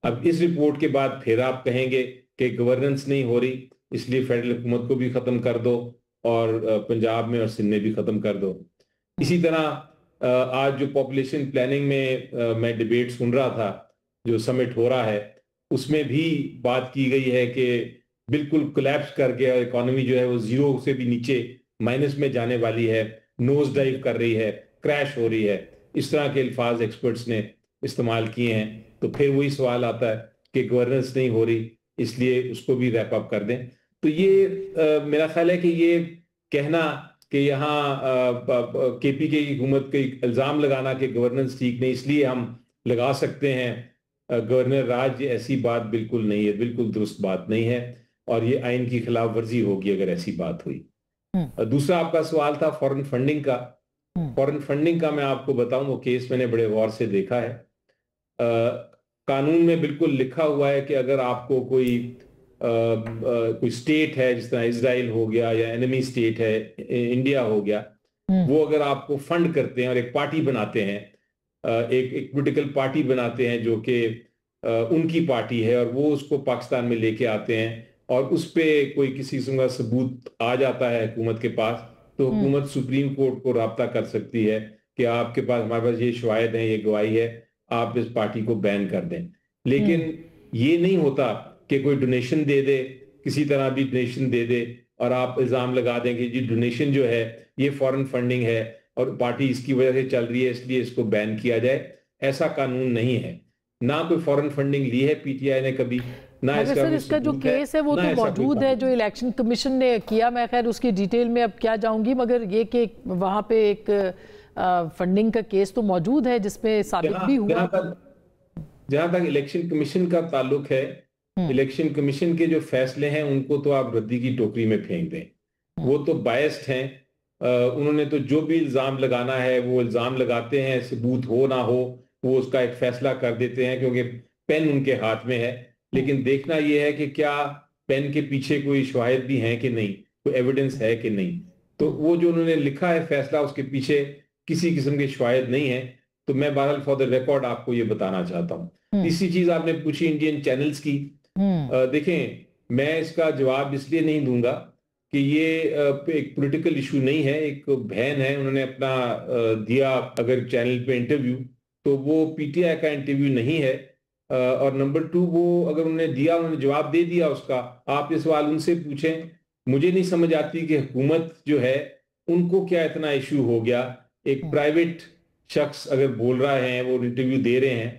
اب اس رپورٹ کے بعد پھر آپ کہیں گے کہ گورننس نہیں ہو رہی, اس لیے فیڈرل حکومت کو بھی ختم کر دو, اور پنجاب میں اور سندھ میں بھی ختم کر دو. اسی طرح آج جو پاپولیشن پلاننگ میں ڈیبیٹ سن رہا تھا, جو سمٹ ہو رہا ہے, اس میں بھی بات کی گئی ہے کہ بالکل کولیپس کر کے اکانومی جو ہے وہ زیرو سے بھی نیچے مائنس میں جانے والی ہے, نوز ڈائیو کر رہی ہے, کریش ہو رہی ہے. اس طرح کے الفاظ ایکسپرٹس نے استعمال کیے ہیں. تو پھر وہی سوال آتا ہے کہ گورننس نہیں ہو رہی, اس لیے اس کو بھی ریپ اپ کر دیں. تو یہ میرا خیال ہے کہ یہ کہنا کہ یہاں کے پی کے حکومت کا الزام لگانا کہ گورننس ٹھیک نہیں اس لیے ہم لگا سکتے ہیں گورنر راج, ایسی بات بالکل نہیں ہے, بالکل درست بات نہیں ہے, اور یہ آئین کی خلاف ورزی ہوگی اگر ایسی بات ہوئی. دوسرا آپ کا سوال تھا فورن فنڈنگ کا. فورن فنڈنگ کا میں آپ کو بتاؤں, وہ کیس میں نے بڑے غور سے دیکھا ہے. قانون میں بالکل لکھا ہوا ہے کہ اگر آپ کو کوئی سٹیٹ ہے, جس طرح اسرائیل ہو گیا یا انیمی سٹیٹ ہے انڈیا ہو گیا, وہ اگر آپ کو فنڈ کرتے ہیں اور ایک پارٹی بناتے ہیں, ایک پولیٹیکل پارٹی بناتے ہیں جو کہ ان کی پارٹی ہے, اور وہ اس کو پاکستان میں لے کے آتے ہیں, اور اس پہ کوئی کسی قسم کا ثبوت آ جاتا ہے حکومت کے پاس, تو حکومت سپریم کورٹ کو رابطہ کر سکتی ہے کہ آپ کے پاس, ہمارے پاس یہ شواہد ہیں, یہ گواہی ہے, آپ اس پارٹی کو بین کر دیں. لیکن یہ نہیں ہوتا کہ کوئی ڈونیشن دے دے, کسی طرح بھی ڈونیشن دے دے, اور آپ الزام لگا دیں کہ جی ڈونیشن جو ہے یہ فورن فنڈنگ ہے اور پارٹی اس کی وجہ سے چل رہی ہے اس لیے اس کو بین کیا جائے. ایسا قانون نہیں ہے. نہ کوئی فورن فنڈنگ لی ہے پی ٹی آئی نے کبھی, نہ اس کا جو کیس ہے وہ تو موجود ہے جو الیکشن کمیشن نے کیا. میں خیر اس کی ڈیٹیل میں اب کیا جاؤں گی, مگر یہ کہ وہاں پہ ایک فنڈنگ کا کیس تو موجود ہے جس پہ ثابت بھی ہوا. جہاں تک الیکشن کمیشن کا تعلق ہے, الیکشن کمیشن کے جو فیصلے ہیں ان کو تو آپ ردی کی ٹوکری میں پھینک دیں. وہ تو بائسڈ ہیں, انہوں نے تو جو بھی الزام لگانا ہے وہ الزام لگاتے ہیں, ثبوت ہو نہ ہو وہ اس کا ایک فیصلہ کر دیتے ہیں کیونکہ پین ان کے ہاتھ میں ہے. لیکن دیکھنا یہ ہے کہ کیا پین کے پیچھے کوئی شواہد بھی ہیں کہ نہیں, کوئی ایویڈنس ہے کہ نہیں. تو وہ جو انہوں نے لکھا ہے فیصلہ, اس کے پیچھے کسی قسم کے شواہد نہیں ہیں. تو میں بہرحال فار دا ریکارڈ آپ کو یہ بتانا چاہتا ہوں. تیسری چیز آپ نے پوچھی انڈین چینلز کی. دیکھیں میں اس کا جواب اس لیے نہیں دوں گا کہ یہ ایک پولیٹیکل ایشو نہیں ہے. ایک بہن ہے, انہوں نے اپنا دیا اگر چینل پہ انٹرویو, تو وہ پی ٹی آئی کا انٹرویو نہیں ہے. اور نمبر 2, وہ اگر انہوں نے دیا, انہوں نے جواب دے دیا اس کا, آپ یہ سوال ان سے پوچھیں. مجھے نہیں سمجھ آتی کہ حکومت جو ہے ان کو کیا اتنا ایشو ہو گیا. ایک پرائیویٹ شخص اگر بول رہے ہیں, وہ انٹرویو دے رہے ہیں.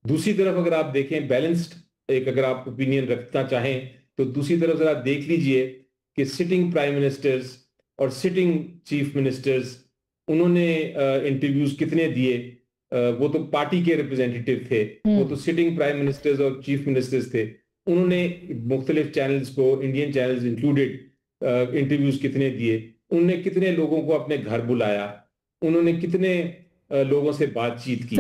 دوسری طرف اگر آپ دیکھیں بیلنسڈ ایک اگر آپ اوپینین رکھنا چاہیں تو دوسری طرف ذرا دیکھ لیجئے کہ سٹنگ پرائم منسٹرز اور سٹنگ چیف منسٹرز انہوں نے انٹرویوز کتنے دیے؟ وہ تو پارٹی کے ریپرزینٹیٹیو تھے، وہ تو سٹنگ پرائم منسٹرز اور چیف منسٹرز تھے، انہوں نے مختلف چینلز کو، انڈین چینلز انکلوڈیڈ، انٹرویوز کتنے دیے؟ انہوں نے کتنے لوگوں کو اپنے گھر بلایا؟ انہوں نے کتنے لوگوں سے بات چیت کی؟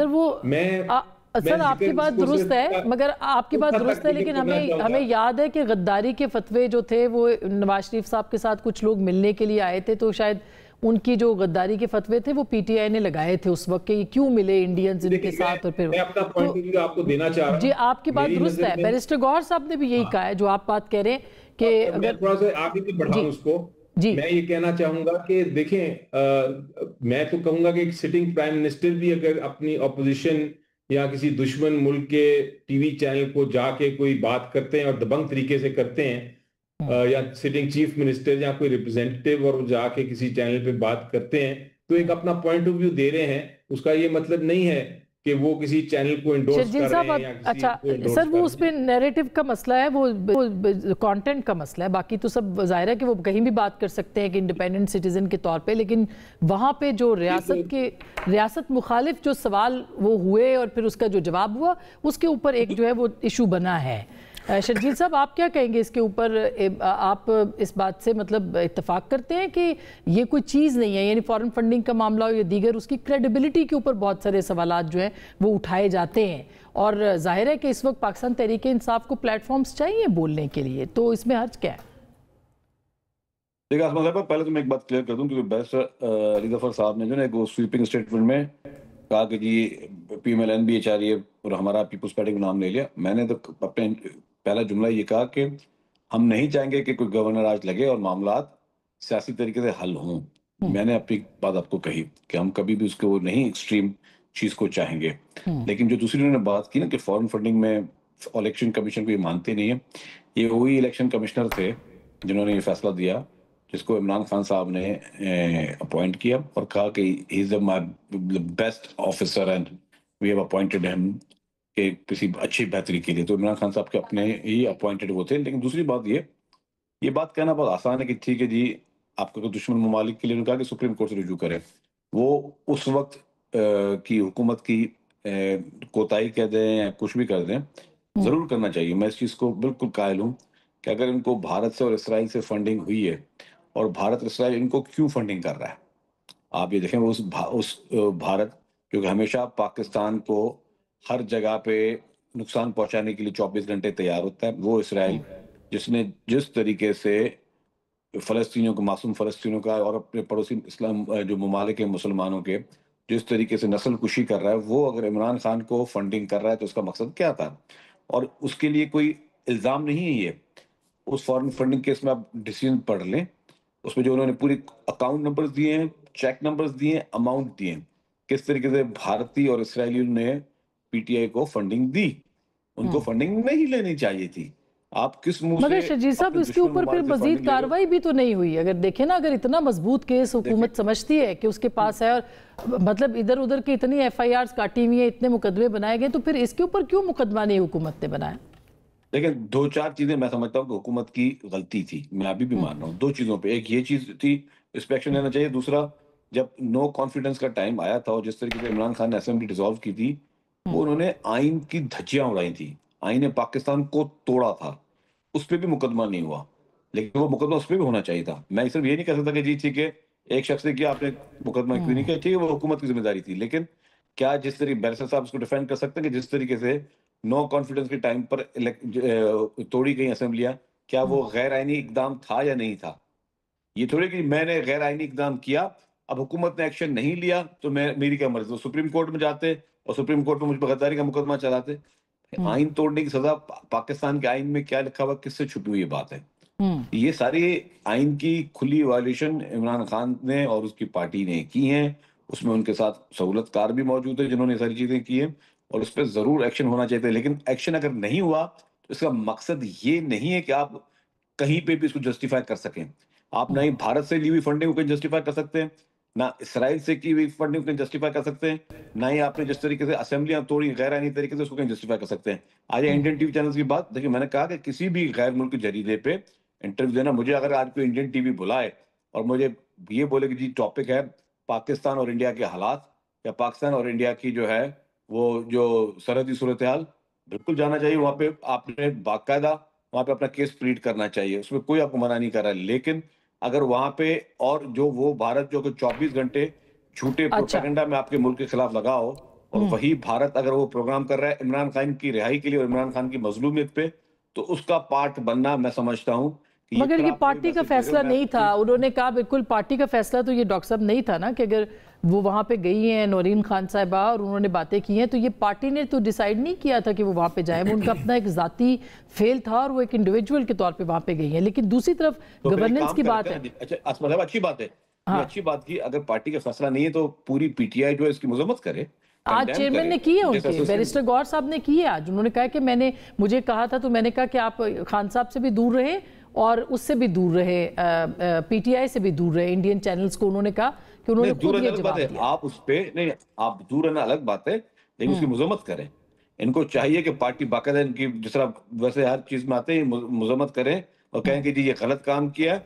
سر آپ کی بات درست ہے، مگر آپ کی بات درست ہے، لیکن ہمیں یاد ہے کہ غداری کے فتوے جو تھے وہ نواز شریف صاحب کے ساتھ کچھ لوگ ملنے کے لیے آئے تھے، تو شاید ان کی جو غداری کے فتوے تھے وہ پی ٹی آئی نے لگائے تھے اس وقت، کہ کیوں ملے انڈینز ان کے ساتھ، اور پھر میں اپنا پوائنٹ آف ویو آپ کو دینا چاہ رہا ہوں۔ جی آپ کی بات درست ہے، بیرسٹر گوہر صاحب نے بھی یہی کہا ہے جو آپ بات کہہ رہے ہیں کہ میں تھوڑا سا آگے بھی بڑھاؤں اس کو، میں یہ کہنا چاہوں گا کہ دیکھیں، میں تو کہوں گا کہ ایک سٹنگ پرائم منسٹر بھی اگر اپنی اپوزیشن یا کسی دشمن ملک کے ٹی وی چینل کو جا کے کوئی بات کرتے ہیں اور دبنگ طریقے سے کرتے ہیں، یا سٹنگ چیف منسٹر یا کوئی ریپرزینٹیٹیو اور جا کے کسی چینل پہ بات کرتے ہیں، تو ایک اپنا پوائنٹ آف ویو دے رہے ہیں، اس کا یہ مطلب نہیں ہے کہ وہ کسی چینل کو انڈورس کر رہے ہیں یا کسی کو انڈورس سر وہ اس پہ نیریٹو کا مسئلہ ہے، وہ کانٹینٹ کا مسئلہ ہے، باقی تو سب ظاہر ہے کہ وہ کہیں بھی بات کر سکتے ہیں کہ انڈیپینڈنٹ سٹیزن کے طور پہ، لیکن وہاں پہ جو ریاست مخالف جو سوال وہ ہوئے اور پھر اس کا جو جواب ہوا، اس کے اوپر ایک جو ہے وہ ایشو بنا ہے۔ شرجیل صاحب آپ کیا کہیں گے اس کے اوپر؟ آپ اس بات سے مطلب اتفاق کرتے ہیں کہ یہ کوئی چیز نہیں ہے، یعنی فارن فنڈنگ کا معاملہ ہو یا دیگر، اس کی کریڈیبلٹی کے اوپر بہت سارے سوالات جو ہیں وہ اٹھائے جاتے ہیں، اور ظاہر ہے کہ اس وقت پاکستان تحریک انصاف کو پلیٹ فارمز چاہیے بولنے کے لیے، تو اس میں حرج کیا ہے؟ دیکھیں آسمان صاحب، پہلے تو میں ایک بات کلیئر کر دوں، کیونکہ بیرسٹر علی ظفر صاحب نے جو نا ایک سویپنگ اسٹیٹمنٹ میں کہا کہ جی پی ایم ایل این بھی ایچ آر اور ہمارا پیپلز پارٹی کا نام لے لیا۔ میں نے تو اپنے پہلا جملہ یہ کہا کہ ہم نہیں چاہیں گے کہ کوئی گورنر آج لگے اور معاملات سیاسی طریقے سے حل ہوں۔ میں نے اپنی بات آپ کو کہی کہ ہم کبھی بھی اس کو نہیں ایکسٹریم چیز کو چاہیں گے، لیکن جو دوسری انہوں نے بات کی نا کہ فارن فنڈنگ میں الیکشن کمیشن کو یہ مانتے نہیں ہیں، یہ وہی الیکشن کمشنر تھے جنہوں نے یہ فیصلہ دیا، جس کو عمران خان صاحب نے اپوائنٹ کیا اور کہا کہ he is my best officer and we have appointed him, کہ کسی اچھی بہتری کے لیے۔ تو عمران خان صاحب کے اپنے ہی اپوائنٹڈ وہ تھے۔ لیکن دوسری بات یہ بات کہنا بہت آسان ہے کہ ٹھیک ہے جی آپ کو دشمن ممالک کے لیے کہا کہ سپریم کورٹ سے رجوع کریں، وہ اس وقت کی حکومت کی کوتاہی کہہ دیں یا کچھ بھی کر دیں، ضرور کرنا چاہیے۔ میں اس چیز کو بالکل قائل ہوں کہ اگر ان کو بھارت سے اور اسرائیل سے فنڈنگ ہوئی ہے، اور بھارت اسرائیل ان کو کیوں فنڈنگ کر رہا ہے، آپ یہ دیکھیں، اس بھارت جو کہ ہمیشہ پاکستان کو ہر جگہ پہ نقصان پہنچانے کے لیے 24 گھنٹے تیار ہوتا ہے، وہ اسرائیل جس نے جس طریقے سے فلسطینیوں کو، معصوم فلسطینیوں کا اور اپنے پڑوسی اسلام جو ممالک ہیں مسلمانوں کے جس طریقے سے نسل کشی کر رہا ہے، وہ اگر عمران خان کو فنڈنگ کر رہا ہے تو اس کا مقصد کیا تھا؟ اور اس کے لیے کوئی الزام نہیں ہے یہ، اس فارن فنڈنگ کیس میں آپ ڈیسیژن پڑھ لیں، اس میں جو انہوں نے پوری اکاؤنٹ نمبرز دیے ہیں، چیک نمبرز دیے ہیں، اماؤنٹ دیے ہیں، کس طریقے سے بھارتی اور اسرائیلیوں نے پی ٹی آئی کو فنڈنگ دی۔ ان کو فنڈنگ نہیں لینی چاہیے تھی۔ آپ کس منہ سے، مگر شرجیل صاحب اس کے اوپر پھر مزید کاروائی بھی تو نہیں ہوئی۔ اگر دیکھیں نا، اگر اتنا مضبوط کیس حکومت سمجھتی ہے کہ اس کے پاس ہے، اور مطلب ادھر ادھر کی اتنی ایف آئی آرز کاٹی ہوئی ہیں، اتنے مقدمے بنائے گئے، تو پھر اس کے اوپر کیوں مقدمہ نہیں حکومت نے بنایا؟ لیکن دو چار چیزیں میں سمجھتا ہوں کہ حکومت کی غلطی تھی، میں ابھی بھی مان رہا ہوں دو چیزوں پہ۔ ایک یہ چیز تھی، اس پہ ایکشن لینا چاہیے۔ دوسرا، جب نو کانفیڈنس کا ٹائم آیا تھا اور جس طریقے سے عمران خان نے اسمبلی ڈیزالو کی تھی، وہ انہوں نے آئین کی دھجیاں اڑائی تھی، آئین پاکستان کو توڑا تھا، اس پہ بھی مقدمہ نہیں ہوا۔ لیکن وہ مقدمہ اس پہ بھی ہونا چاہیے تھا۔ میں صرف یہ نہیں کہہ سکتا کہ جی ٹھیک ہے ایک شخص نے کیا، آپ نے مقدمہ کیوں نہیں کیا، ٹھیک ہے وہ حکومت کی ذمہ داری تھی، لیکن کیا جس طریقے بیرسٹر صاحب اس کو ڈیفینڈ کر سکتے ہیں کہ جس طریقے سے نو کانفیڈنس کے ٹائم پر توڑی گئی اسمبلیاں، کیا وہ غیر آئینی اقدام تھا یا نہیں تھا؟ یہ تھوڑے کہ میں نے غیر آئینی اقدام کیا، اب حکومت نے ایکشن نہیں لیا تو میری کیا مرضی، سپریم کورٹ میں جاتے اور سپریم کورٹ میں مجھ پر غداری کا مقدمہ چلاتے۔ آئین توڑنے کی سزا پاکستان کے آئین میں کیا لکھا ہوا، کس سے چھپی ہوئی بات ہے؟ یہ ساری آئین کی کھلی وائلیشن عمران خان نے اور اس کی پارٹی نے کی ہیں، اس میں ان کے ساتھ سہولت کار بھی موجود ہے جنہوں نے ساری چیزیں کی ہیں، اور اس پہ ضرور ایکشن ہونا چاہیے۔ لیکن ایکشن اگر نہیں ہوا تو اس کا مقصد یہ نہیں ہے کہ آپ کہیں پہ بھی اس کو جسٹیفائی کر سکیں۔ آپ نہ ہی بھارت سے لی ہوئی فنڈنگ کو جسٹیفائی کر سکتے ہیں، نہ اسرائیل سے کی ہوئی فنڈنگ کو جسٹیفائی کر سکتے ہیں، نہ ہی آپ نے جس طریقے سے اسمبلیاں توڑی غیر آئینی طریقے سے اس کو کہیں جسٹیفائی کر سکتے ہیں۔ آج انڈین ٹی وی چینلز کی بات دیکھیں، میں نے کہا کہ کسی بھی غیر ملکی جریدے پہ انٹرویو دینا، مجھے اگر آج کوئی انڈین ٹی وی بلائے اور مجھے یہ بولے کہ جی ٹاپک ہے پاکستان اور انڈیا کے حالات یا پاکستان اور انڈیا کی جو ہے وہ جو سرحدی صورتحال، بالکل جانا چاہیے وہاں پہ، آپ نے باقاعدہ وہاں پہ اپنا کیس پلیڈ کرنا چاہیے، اس میں کوئی آپ کو منع نہیں کر رہا ہے، لیکن اگر وہاں پہ اور جو وہ بھارت جو کہ 24 گھنٹے جھوٹے پروپیگنڈا میں آپ کے ملک کے خلاف لگا ہو، اور وہی بھارت اگر وہ پروگرام کر رہا ہے عمران خان کی رہائی کے لیے اور عمران خان کی مظلومیت پہ، تو اس کا پارٹ بننا میں سمجھتا ہوں کہ مگر یہ پارٹی کا فیصلہ نہیں تھا، انہوں نے کہا بالکل پارٹی کا فیصلہ تو یہ ڈاکٹر صاحب نہیں تھا نا، کہ اگر وہ وہاں پہ گئی ہیں نورین خان صاحبہ اور انہوں نے باتیں کی ہیں تو یہ پارٹی نے تو ڈیسائیڈ نہیں کیا تھا کہ وہ وہاں پہ جائیں، وہ ان کا اپنا ایک ذاتی فیل تھا اور وہ ایک انڈیویجول کے طور پہ وہاں پہ گئی ہیں۔ لیکن دوسری طرف گورننس کی بات ہے، اچھا اچھی بات ہے، اچھی بات کی، اگر پارٹی کا فیصلہ نہیں ہے تو پوری پی ٹی آئی جو ہے اس کی مذمت کرے۔ آج چیئرمین نے کی ہے ان کے، بیرسٹر گور صاحب نے کی ہے آج، انہوں نے کہا کہ مجھے کہا تھا تو میں نے کہا کہ آپ خان صاحب سے بھی دور رہیں اور اس سے بھی دور رہے، پی ٹی آئی سے بھی دور رہے، انڈین چینلز کو انہوں نے کہا کہ انہوں نے خود یہ جواب دیا۔ آپ اس پہ نہیں، آپ دور رہنا الگ بات ہے، لیکن اس کی مذمت کریں۔ ان کو چاہیے کہ پارٹی باقاعدہ ان کی جس طرح ویسے ہر چیز میں آتے ہیں مذمت کریں اور کہیں کہ جی یہ غلط کام کیا،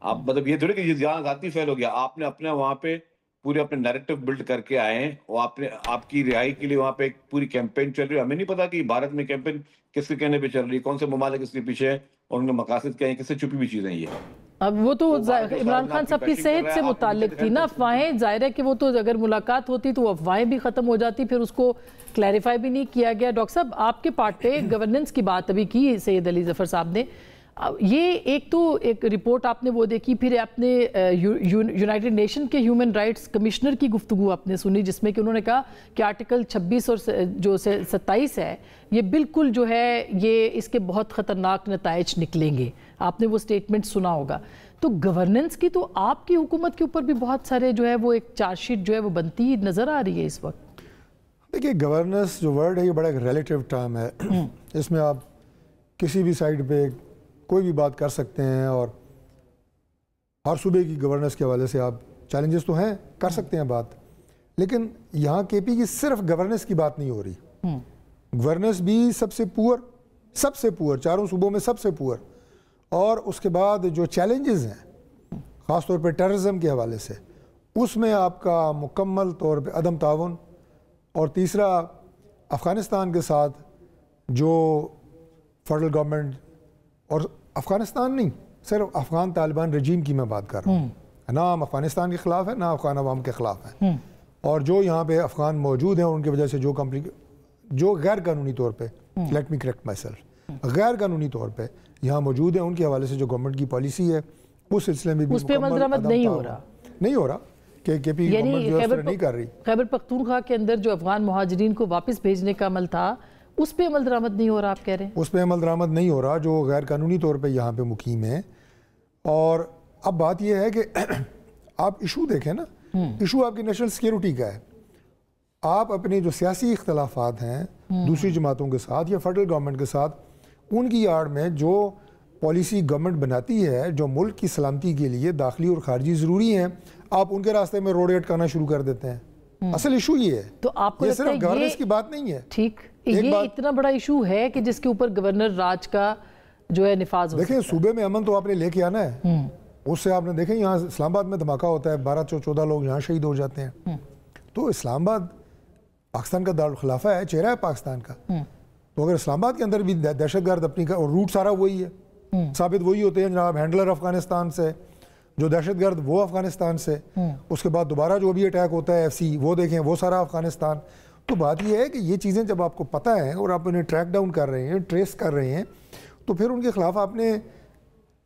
آپ مطلب یہ تھوڑی کہ یہ ذاتی فیل ہو گیا، آپ نے اپنا وہاں پہ پورے اپنے نیریٹو بلڈ کر کے آئے ہیں، اور آپ کی رہائی کے لیے وہاں پہ ایک پوری کیمپین چل رہی ہے۔ ہمیں نہیں پتا کہ بھارت میں کیمپین کس کے کہنے پہ چل رہی ہے، کون سے ممالک اس کے پیچھے ہے اور ان کے مقاصد کیا ہیں، کس سے چھپی ہوئی چیزیں یہ۔ اب وہ تو عمران خان صاحب کی صحت سے متعلق تھی نا، افواہیں، ظاہر ہے کہ وہ تو اگر ملاقات ہوتی تو افواہیں بھی ختم ہو جاتی، پھر اس کو کلیریفائی بھی نہیں کیا گیا۔ ڈاکٹر صاحب آپ کے پارٹ پہ گورننس کی بات ابھی کی سید علی ظفر صاحب نے، یہ ایک تو ایک رپورٹ آپ نے وہ دیکھی، پھر آپ نے یونائٹڈ نیشن کے ہیومن رائٹس کمشنر کی گفتگو آپ نے سنی، جس میں کہ انہوں نے کہا کہ آرٹیکل 26 اور جو 27 ہے یہ بالکل جو ہے یہ اس کے بہت خطرناک نتائج نکلیں گے، آپ نے وہ سٹیٹمنٹ سنا ہوگا۔ تو گورننس کی تو آپ کی حکومت کے اوپر بھی بہت سارے جو ہے وہ ایک چارج شیٹ جو ہے وہ بنتی نظر آ رہی ہے اس وقت۔ دیکھیے گورننس جو ورڈ ہے یہ بڑا ایک ریلیٹیو ٹرم ہے، اس میں آپ کسی بھی سائڈ پہ کوئی بھی بات کر سکتے ہیں، اور ہر صوبے کی گورننس کے حوالے سے آپ چیلنجز تو ہیں، کر سکتے ہیں بات، لیکن یہاں کے پی کی صرف گورننس کی بات نہیں ہو رہی، گورننس بھی سب سے پور چاروں صوبوں میں سب سے پور، اور اس کے بعد جو چیلنجز ہیں خاص طور پہ ٹیررزم کے حوالے سے، اس میں آپ کا مکمل طور پہ عدم تعاون، اور تیسرا افغانستان کے ساتھ جو فیڈرل گورنمنٹ، اور افغانستان نہیں صرف افغان طالبان رجیم کی میں بات کر رہا ہوں، نہ ہم افغانستان کے خلاف ہیں نہ افغان عوام کے خلاف ہیں، اور جو یہاں پہ افغان موجود ہیں ان کی وجہ سے جو غیر قانونی طور پہ، let me correct my self, غیر قانونی طور پہ یہاں موجود ہیں، ان کے حوالے سے جو گورنمنٹ کی پالیسی ہے اس سلسلے میں بھی اس پہ عمل درآمد نہیں ہو رہا کہ کے پی گورنمنٹ جو ہے نہیں کر رہی۔ خیبر پختونخوا کے اندر جو افغان مہاجرین کو واپس بھیجنے کا عمل تھا اس پہ عمل درآمد نہیں ہو رہا، آپ کہہ رہے ہیں؟ اس پہ عمل درآمد نہیں ہو رہا، جو غیر قانونی طور پہ یہاں پہ مقیم ہیں۔ اور اب بات یہ ہے کہ آپ ایشو دیکھیں نا، ایشو آپ کی نیشنل سیکیورٹی کا ہے، آپ اپنے جو سیاسی اختلافات ہیں دوسری جماعتوں کے ساتھ یا فیڈرل گورنمنٹ کے ساتھ، ان کی آڑ میں جو پالیسی گورنمنٹ بناتی ہے جو ملک کی سلامتی کے لیے داخلی اور خارجی ضروری ہیں، آپ ان کے راستے میں روڈ ایڈ کرنا شروع کر دیتے ہیں۔ اصل ایشو یہ ہے، تو آپ کو یہ صرف گورننس کی بات نہیں ہے۔ ٹھیک، یہ اتنا بڑا ایشو ہے کہ جس کے اوپر گورنر راج کا جو ہے نفاذ ہو سکتا ہے۔ دیکھیں صوبے میں امن تو آپ نے لے کے آنا ہے، اس سے آپ نے دیکھیں یہاں اسلام آباد میں دھماکہ ہوتا ہے، 12-14 لوگ یہاں شہید ہو جاتے ہیں، تو اسلام آباد پاکستان کا دارالخلافہ ہے، چہرہ ہے پاکستان کا، تو اگر اسلام آباد کے اندر بھی دہشت گرد اپنی کا، اور روٹ سارا وہی ہے، ثابت وہی ہوتے ہیں جناب، ہینڈلر افغانستان سے، جو دہشت گرد وہ افغانستان سے، اس کے بعد دوبارہ جو بھی اٹیک ہوتا ہے FC وہ دیکھیں وہ سارا افغانستان۔ تو بات یہ ہے کہ یہ چیزیں جب آپ کو پتہ ہیں اور آپ انہیں ٹریک ڈاؤن کر رہے ہیں، ٹریس کر رہے ہیں، تو پھر ان کے خلاف آپ نے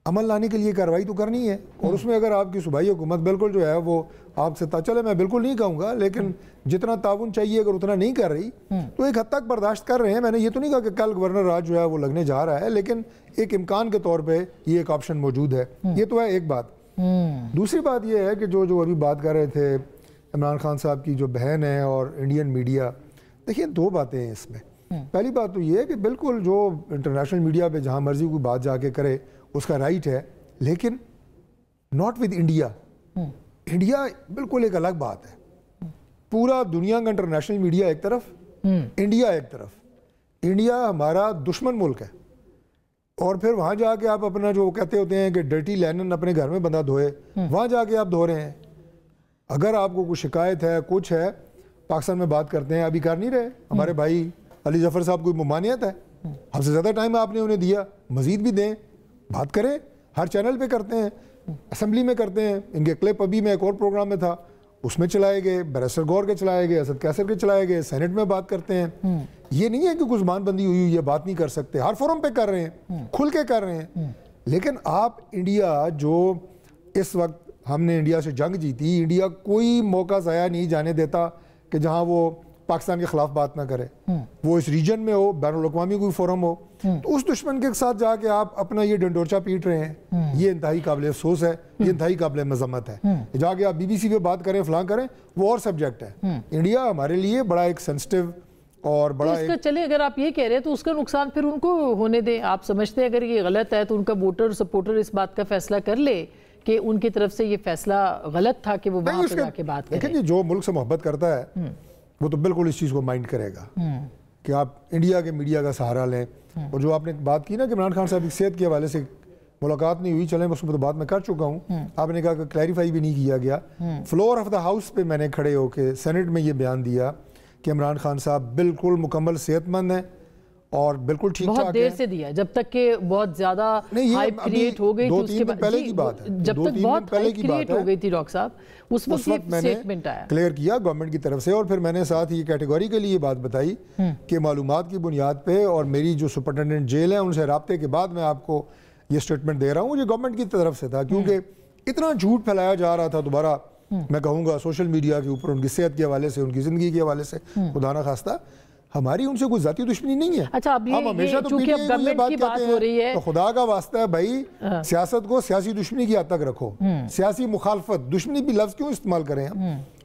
عمل لانے کے لیے کارروائی تو کرنی ہے، اور اس میں اگر آپ کی صوبائی حکومت بالکل جو ہے وہ آپ سے چلے، میں بالکل نہیں کہوں گا، لیکن جتنا تعاون چاہیے اگر اتنا نہیں کر رہی تو ایک حد تک برداشت کر رہے ہیں۔ میں نے یہ تو نہیں کہا کہ کل گورنر راج جو ہے وہ لگنے جا رہا ہے، لیکن ایک امکان کے طور پہ یہ ایک آپشن موجود ہے، یہ تو ہے ایک بات۔ دوسری بات یہ ہے کہ جو ابھی بات کر رہے تھے عمران خان صاحب کی جو بہن ہے اور انڈین میڈیا، دیکھیں دو باتیں ہیں اس میں۔ پہلی بات تو یہ ہے کہ بالکل جو انٹرنیشنل میڈیا پہ جہاں مرضی کوئی بات جا کے کرے اس کا رائٹ ہے، لیکن ناٹ ود انڈیا۔ انڈیا بالکل ایک الگ بات ہے، پورا دنیا کا انٹرنیشنل میڈیا ایک طرف، انڈیا ایک طرف۔ انڈیا ہمارا دشمن ملک ہے، اور پھر وہاں جا کے آپ اپنا جو کہتے ہوتے ہیں کہ ڈرٹی لینن اپنے گھر میں بندہ دھوئے، وہاں جا کے آپ دھو رہے ہیں. اگر آپ کو کوئی شکایت ہے، کچھ ہے، پاکستان میں بات کرتے ہیں، ابھی کر نہیں رہے. ہمارے بھائی علی ظفر صاحب کوئی ممانعت ہے؟ ہم سے زیادہ ٹائم آپ نے انہیں دیا، مزید بھی دیں، بات کریں. ہر چینل پہ کرتے ہیں، اسمبلی میں کرتے ہیں. ان کے کلپ ابھی میں ایک اور پروگرام میں تھا، اس میں چلائے گئے، بیرسٹر غور کے چلائے گئے، اسد کیسر کے چلائے گئے، سینٹ میں بات کرتے ہیں. یہ نہیں ہے کہ کوئی زبان بندی ہوئی یہ بات نہیں کر سکتے، ہر فورم پہ کر رہے ہیں، کھل کے کر رہے ہیں. لیکن آپ انڈیا جو اس وقت ہم نے انڈیا سے جنگ جیتی، انڈیا کوئی موقع ضائع نہیں جانے دیتا کہ جہاں وہ پاکستان کے خلاف بات نہ کرے. وہ اس ریجن میں ہو، بین الاقوامی کوئی فورم ہو، تو اس دشمن کے ساتھ جا کے آپ اپنا یہ ڈنڈورچا پیٹ رہے ہیں. یہ انتہائی قابل افسوس ہے، یہ انتہائی قابل مذمت ہے. جا کے آپ BBC پہ بات کریں، فلاں کریں، وہ اور سبجیکٹ ہے. انڈیا ہمارے لیے بڑا ایک سینسٹیو اور بڑا اس کا چلے، اگر آپ یہ کہہ رہے ہیں تو اس کا نقصان پھر ان کو ہونے دیں. آپ سمجھتے ہیں اگر یہ غلط ہے تو ان کا ووٹر سپورٹر اس بات کا فیصلہ کر لے کہ ان کی طرف سے یہ فیصلہ غلط تھا کہ وہ وہاں پہ جا کے بات کریں. لیکن جو ملک سے محبت کرتا ہے وہ تو بالکل اس چیز کو مائنڈ کرے گا کہ آپ انڈیا کے میڈیا کا سہارا لیں. اور جو آپ نے بات کی نا کہ عمران خان صاحب کی صحت کے حوالے سے ملاقات نہیں ہوئی، چلیں اس میں تو بات میں کر چکا ہوں. آپ نے کہا کہ کلیریفائی بھی نہیں کیا گیا. فلور آف دا ہاؤس پہ میں نے کھڑے ہو کے سینٹ میں یہ بیان دیا کہ عمران خان صاحب بالکل مکمل صحت مند ہیں اور بالکل ٹھیک ٹھاک ہیں. بہت دیر سے دیا، جب تک کہ بہت زیادہ ہائپ کریٹ ہو گئی تھی. اس کے بعد پہلے کی بات ہے، جب تک بہت ہائپ کریٹ ہو گئی تھی ڈاکٹر صاحب، اس وقت یہ سٹیٹمنٹ آیا، کلیئر کیا گورنمنٹ کی طرف سے. اور پھر میں نے ساتھ ہی کیٹیگوری کے لیے بات بتائی کہ معلومات کی بنیاد پہ اور میری جو سپرنٹینڈنٹ جیل ہے ان سے رابطے کے بعد میں آپ کو یہ سٹیٹمنٹ دے رہا ہوں. یہ گورنمنٹ کی طرف سے تھا کیونکہ اتنا جھوٹ پھیلایا جا رہا تھا. دوبارہ میں کہوں گا سوشل میڈیا کے اوپر ان کی صحت کے حوالے سے، ان کی زندگی کے حوالے سے، خدا نہ خواستہ ہماری ان سے کوئی ذاتی دشمنی نہیں ہے. اچھا، اب یہ چونکہ اب گورنمنٹ کی بات ہو رہی ہے تو خدا کا واسطہ ہے بھائی، سیاست کو سیاسی دشمنی کی حد تک رکھو. سیاسی مخالفت، دشمنی بھی لفظ کیوں استعمال کریں ہم؟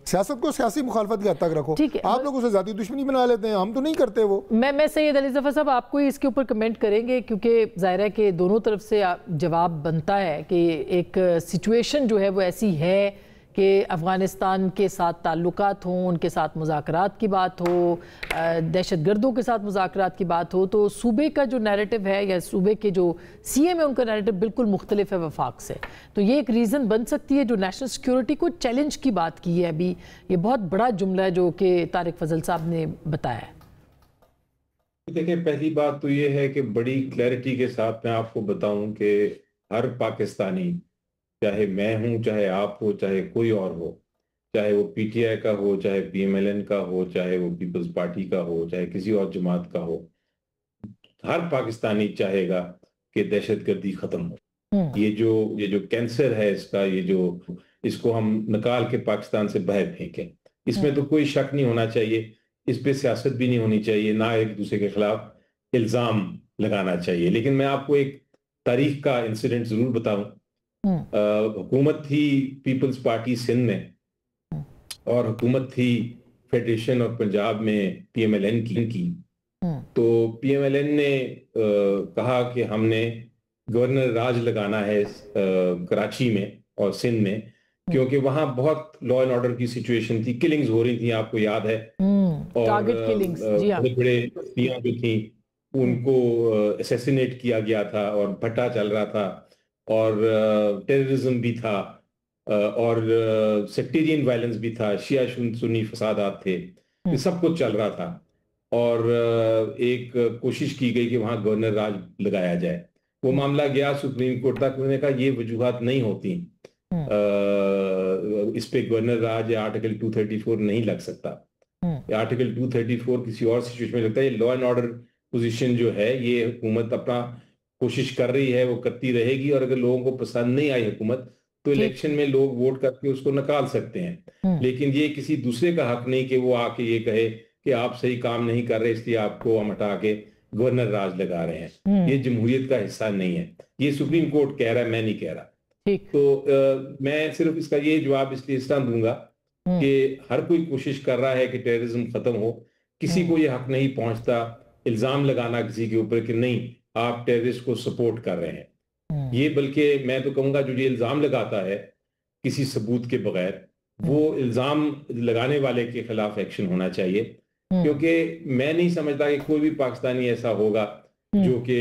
سیاست کو سیاسی مخالفت کی حد تک رکھو. آپ لوگ اسے ذاتی دشمنی بنا لیتے ہیں، ہم تو نہیں کرتے. وہ میں سید علی ظفر صاحب آپ کو اس کے اوپر کمنٹ کریں گے کیونکہ ظاہر ہے کہ دونوں طرف سے جواب بنتا ہے کہ ایک سچویشن جو ہے وہ ایسی ہے کہ افغانستان کے ساتھ تعلقات ہوں، ان کے ساتھ مذاکرات کی بات ہو، دہشت گردوں کے ساتھ مذاکرات کی بات ہو، تو صوبے کا جو نیریٹو ہے یا صوبے کے جو سی ایم ہے ان کا نیریٹو بالکل مختلف ہے وفاق سے. تو یہ ایک ریزن بن سکتی ہے جو نیشنل سیکیورٹی کو چیلنج کی بات کی ہے. ابھی یہ بہت بڑا جملہ ہے جو کہ طارق فضل صاحب نے بتایا ہے. دیکھیں، پہلی بات تو یہ ہے کہ بڑی کلیئرٹی کے ساتھ میں آپ کو بتاؤں کہ ہر پاکستانی، چاہے میں ہوں، چاہے آپ ہو، چاہے کوئی اور ہو، چاہے وہ پی ٹی آئی کا ہو، چاہے پی ایم ایل این کا ہو، چاہے وہ پیپلز پارٹی کا ہو، چاہے کسی اور جماعت کا ہو، ہر پاکستانی چاہے گا کہ دہشت گردی ختم ہو. یہ جو کینسر ہے اس کو ہم نکال کے پاکستان سے باہر پھینکیں. اس میں تو کوئی شک نہیں ہونا چاہیے، اس پہ سیاست بھی نہیں ہونی چاہیے، نہ ایک دوسرے کے خلاف الزام لگانا چاہیے. لیکن میں آپ کو ایک تاریخ کا انسیڈنٹ ضرور بتاؤں. حکومت تھی پیپلز پارٹی سندھ میں اور حکومت تھی فیڈریشن اور پنجاب میں پی ایم ایل این کی. تو پی ایم ایل این نے کہا کہ ہم نے گورنر راج لگانا ہے کراچی میں اور سندھ میں، کیونکہ وہاں بہت لا اینڈ آرڈر کی سچویشن تھی، کلنگز ہو رہی تھیں، آپ کو یاد ہے. اور بڑے بڑے ہستیاں جو تھیں ان کو اسیسینیٹ کیا گیا تھا اور بھٹا چل رہا تھا اور ٹیررزم بھی تھا اور سیکٹیرین وائلنس بھی تھا، شیعہ سنی فسادات تھے، یہ سب کچھ چل رہا تھا. اور ایک کوشش کی گئی کہ وہاں گورنر راج لگایا جائے. وہ معاملہ گیا سپریم کورٹ تک، انہوں نے کہا یہ وجوہات نہیں ہوتی، اس پہ گورنر راج یا آرٹیکل 234 نہیں لگ سکتا. آرٹیکل 234 کسی اور سچویشن میں لگتا ہے. یہ لا اینڈ آرڈر پوزیشن جو ہے یہ حکومت اپنا کوشش کر رہی ہے، وہ کرتی رہے گی. اور اگر لوگوں کو پسند نہیں آئی حکومت تو الیکشن میں لوگ ووٹ کر کے اس کو نکال سکتے ہیں. لیکن یہ کسی دوسرے کا حق نہیں کہ وہ آ کے یہ کہے کہ آپ صحیح کام نہیں کر رہے اس لیے آپ کو ہم ہٹا کے گورنر راج لگا رہے ہیں. یہ جمہوریت کا حصہ نہیں ہے. یہ سپریم کورٹ کہہ رہا ہے، میں نہیں کہہ رہا. تو میں صرف اس کا یہ جواب اس لیے اس طرح دوں گا کہ ہر کوئی کوشش کر رہا ہے کہ ٹیررزم ختم ہو. کسی کو یہ حق نہیں پہنچتا الزام لگانا کسی کے اوپر کہ نہیں آپ ٹیررسٹ کو سپورٹ کر رہے ہیں. یہ بلکہ میں تو کہوں گا جو یہ الزام لگاتا ہے کسی ثبوت کے بغیر، وہ الزام لگانے والے کے خلاف ایکشن ہونا چاہیے. کیونکہ میں نہیں سمجھتا کہ کوئی بھی پاکستانی ایسا ہوگا جو کہ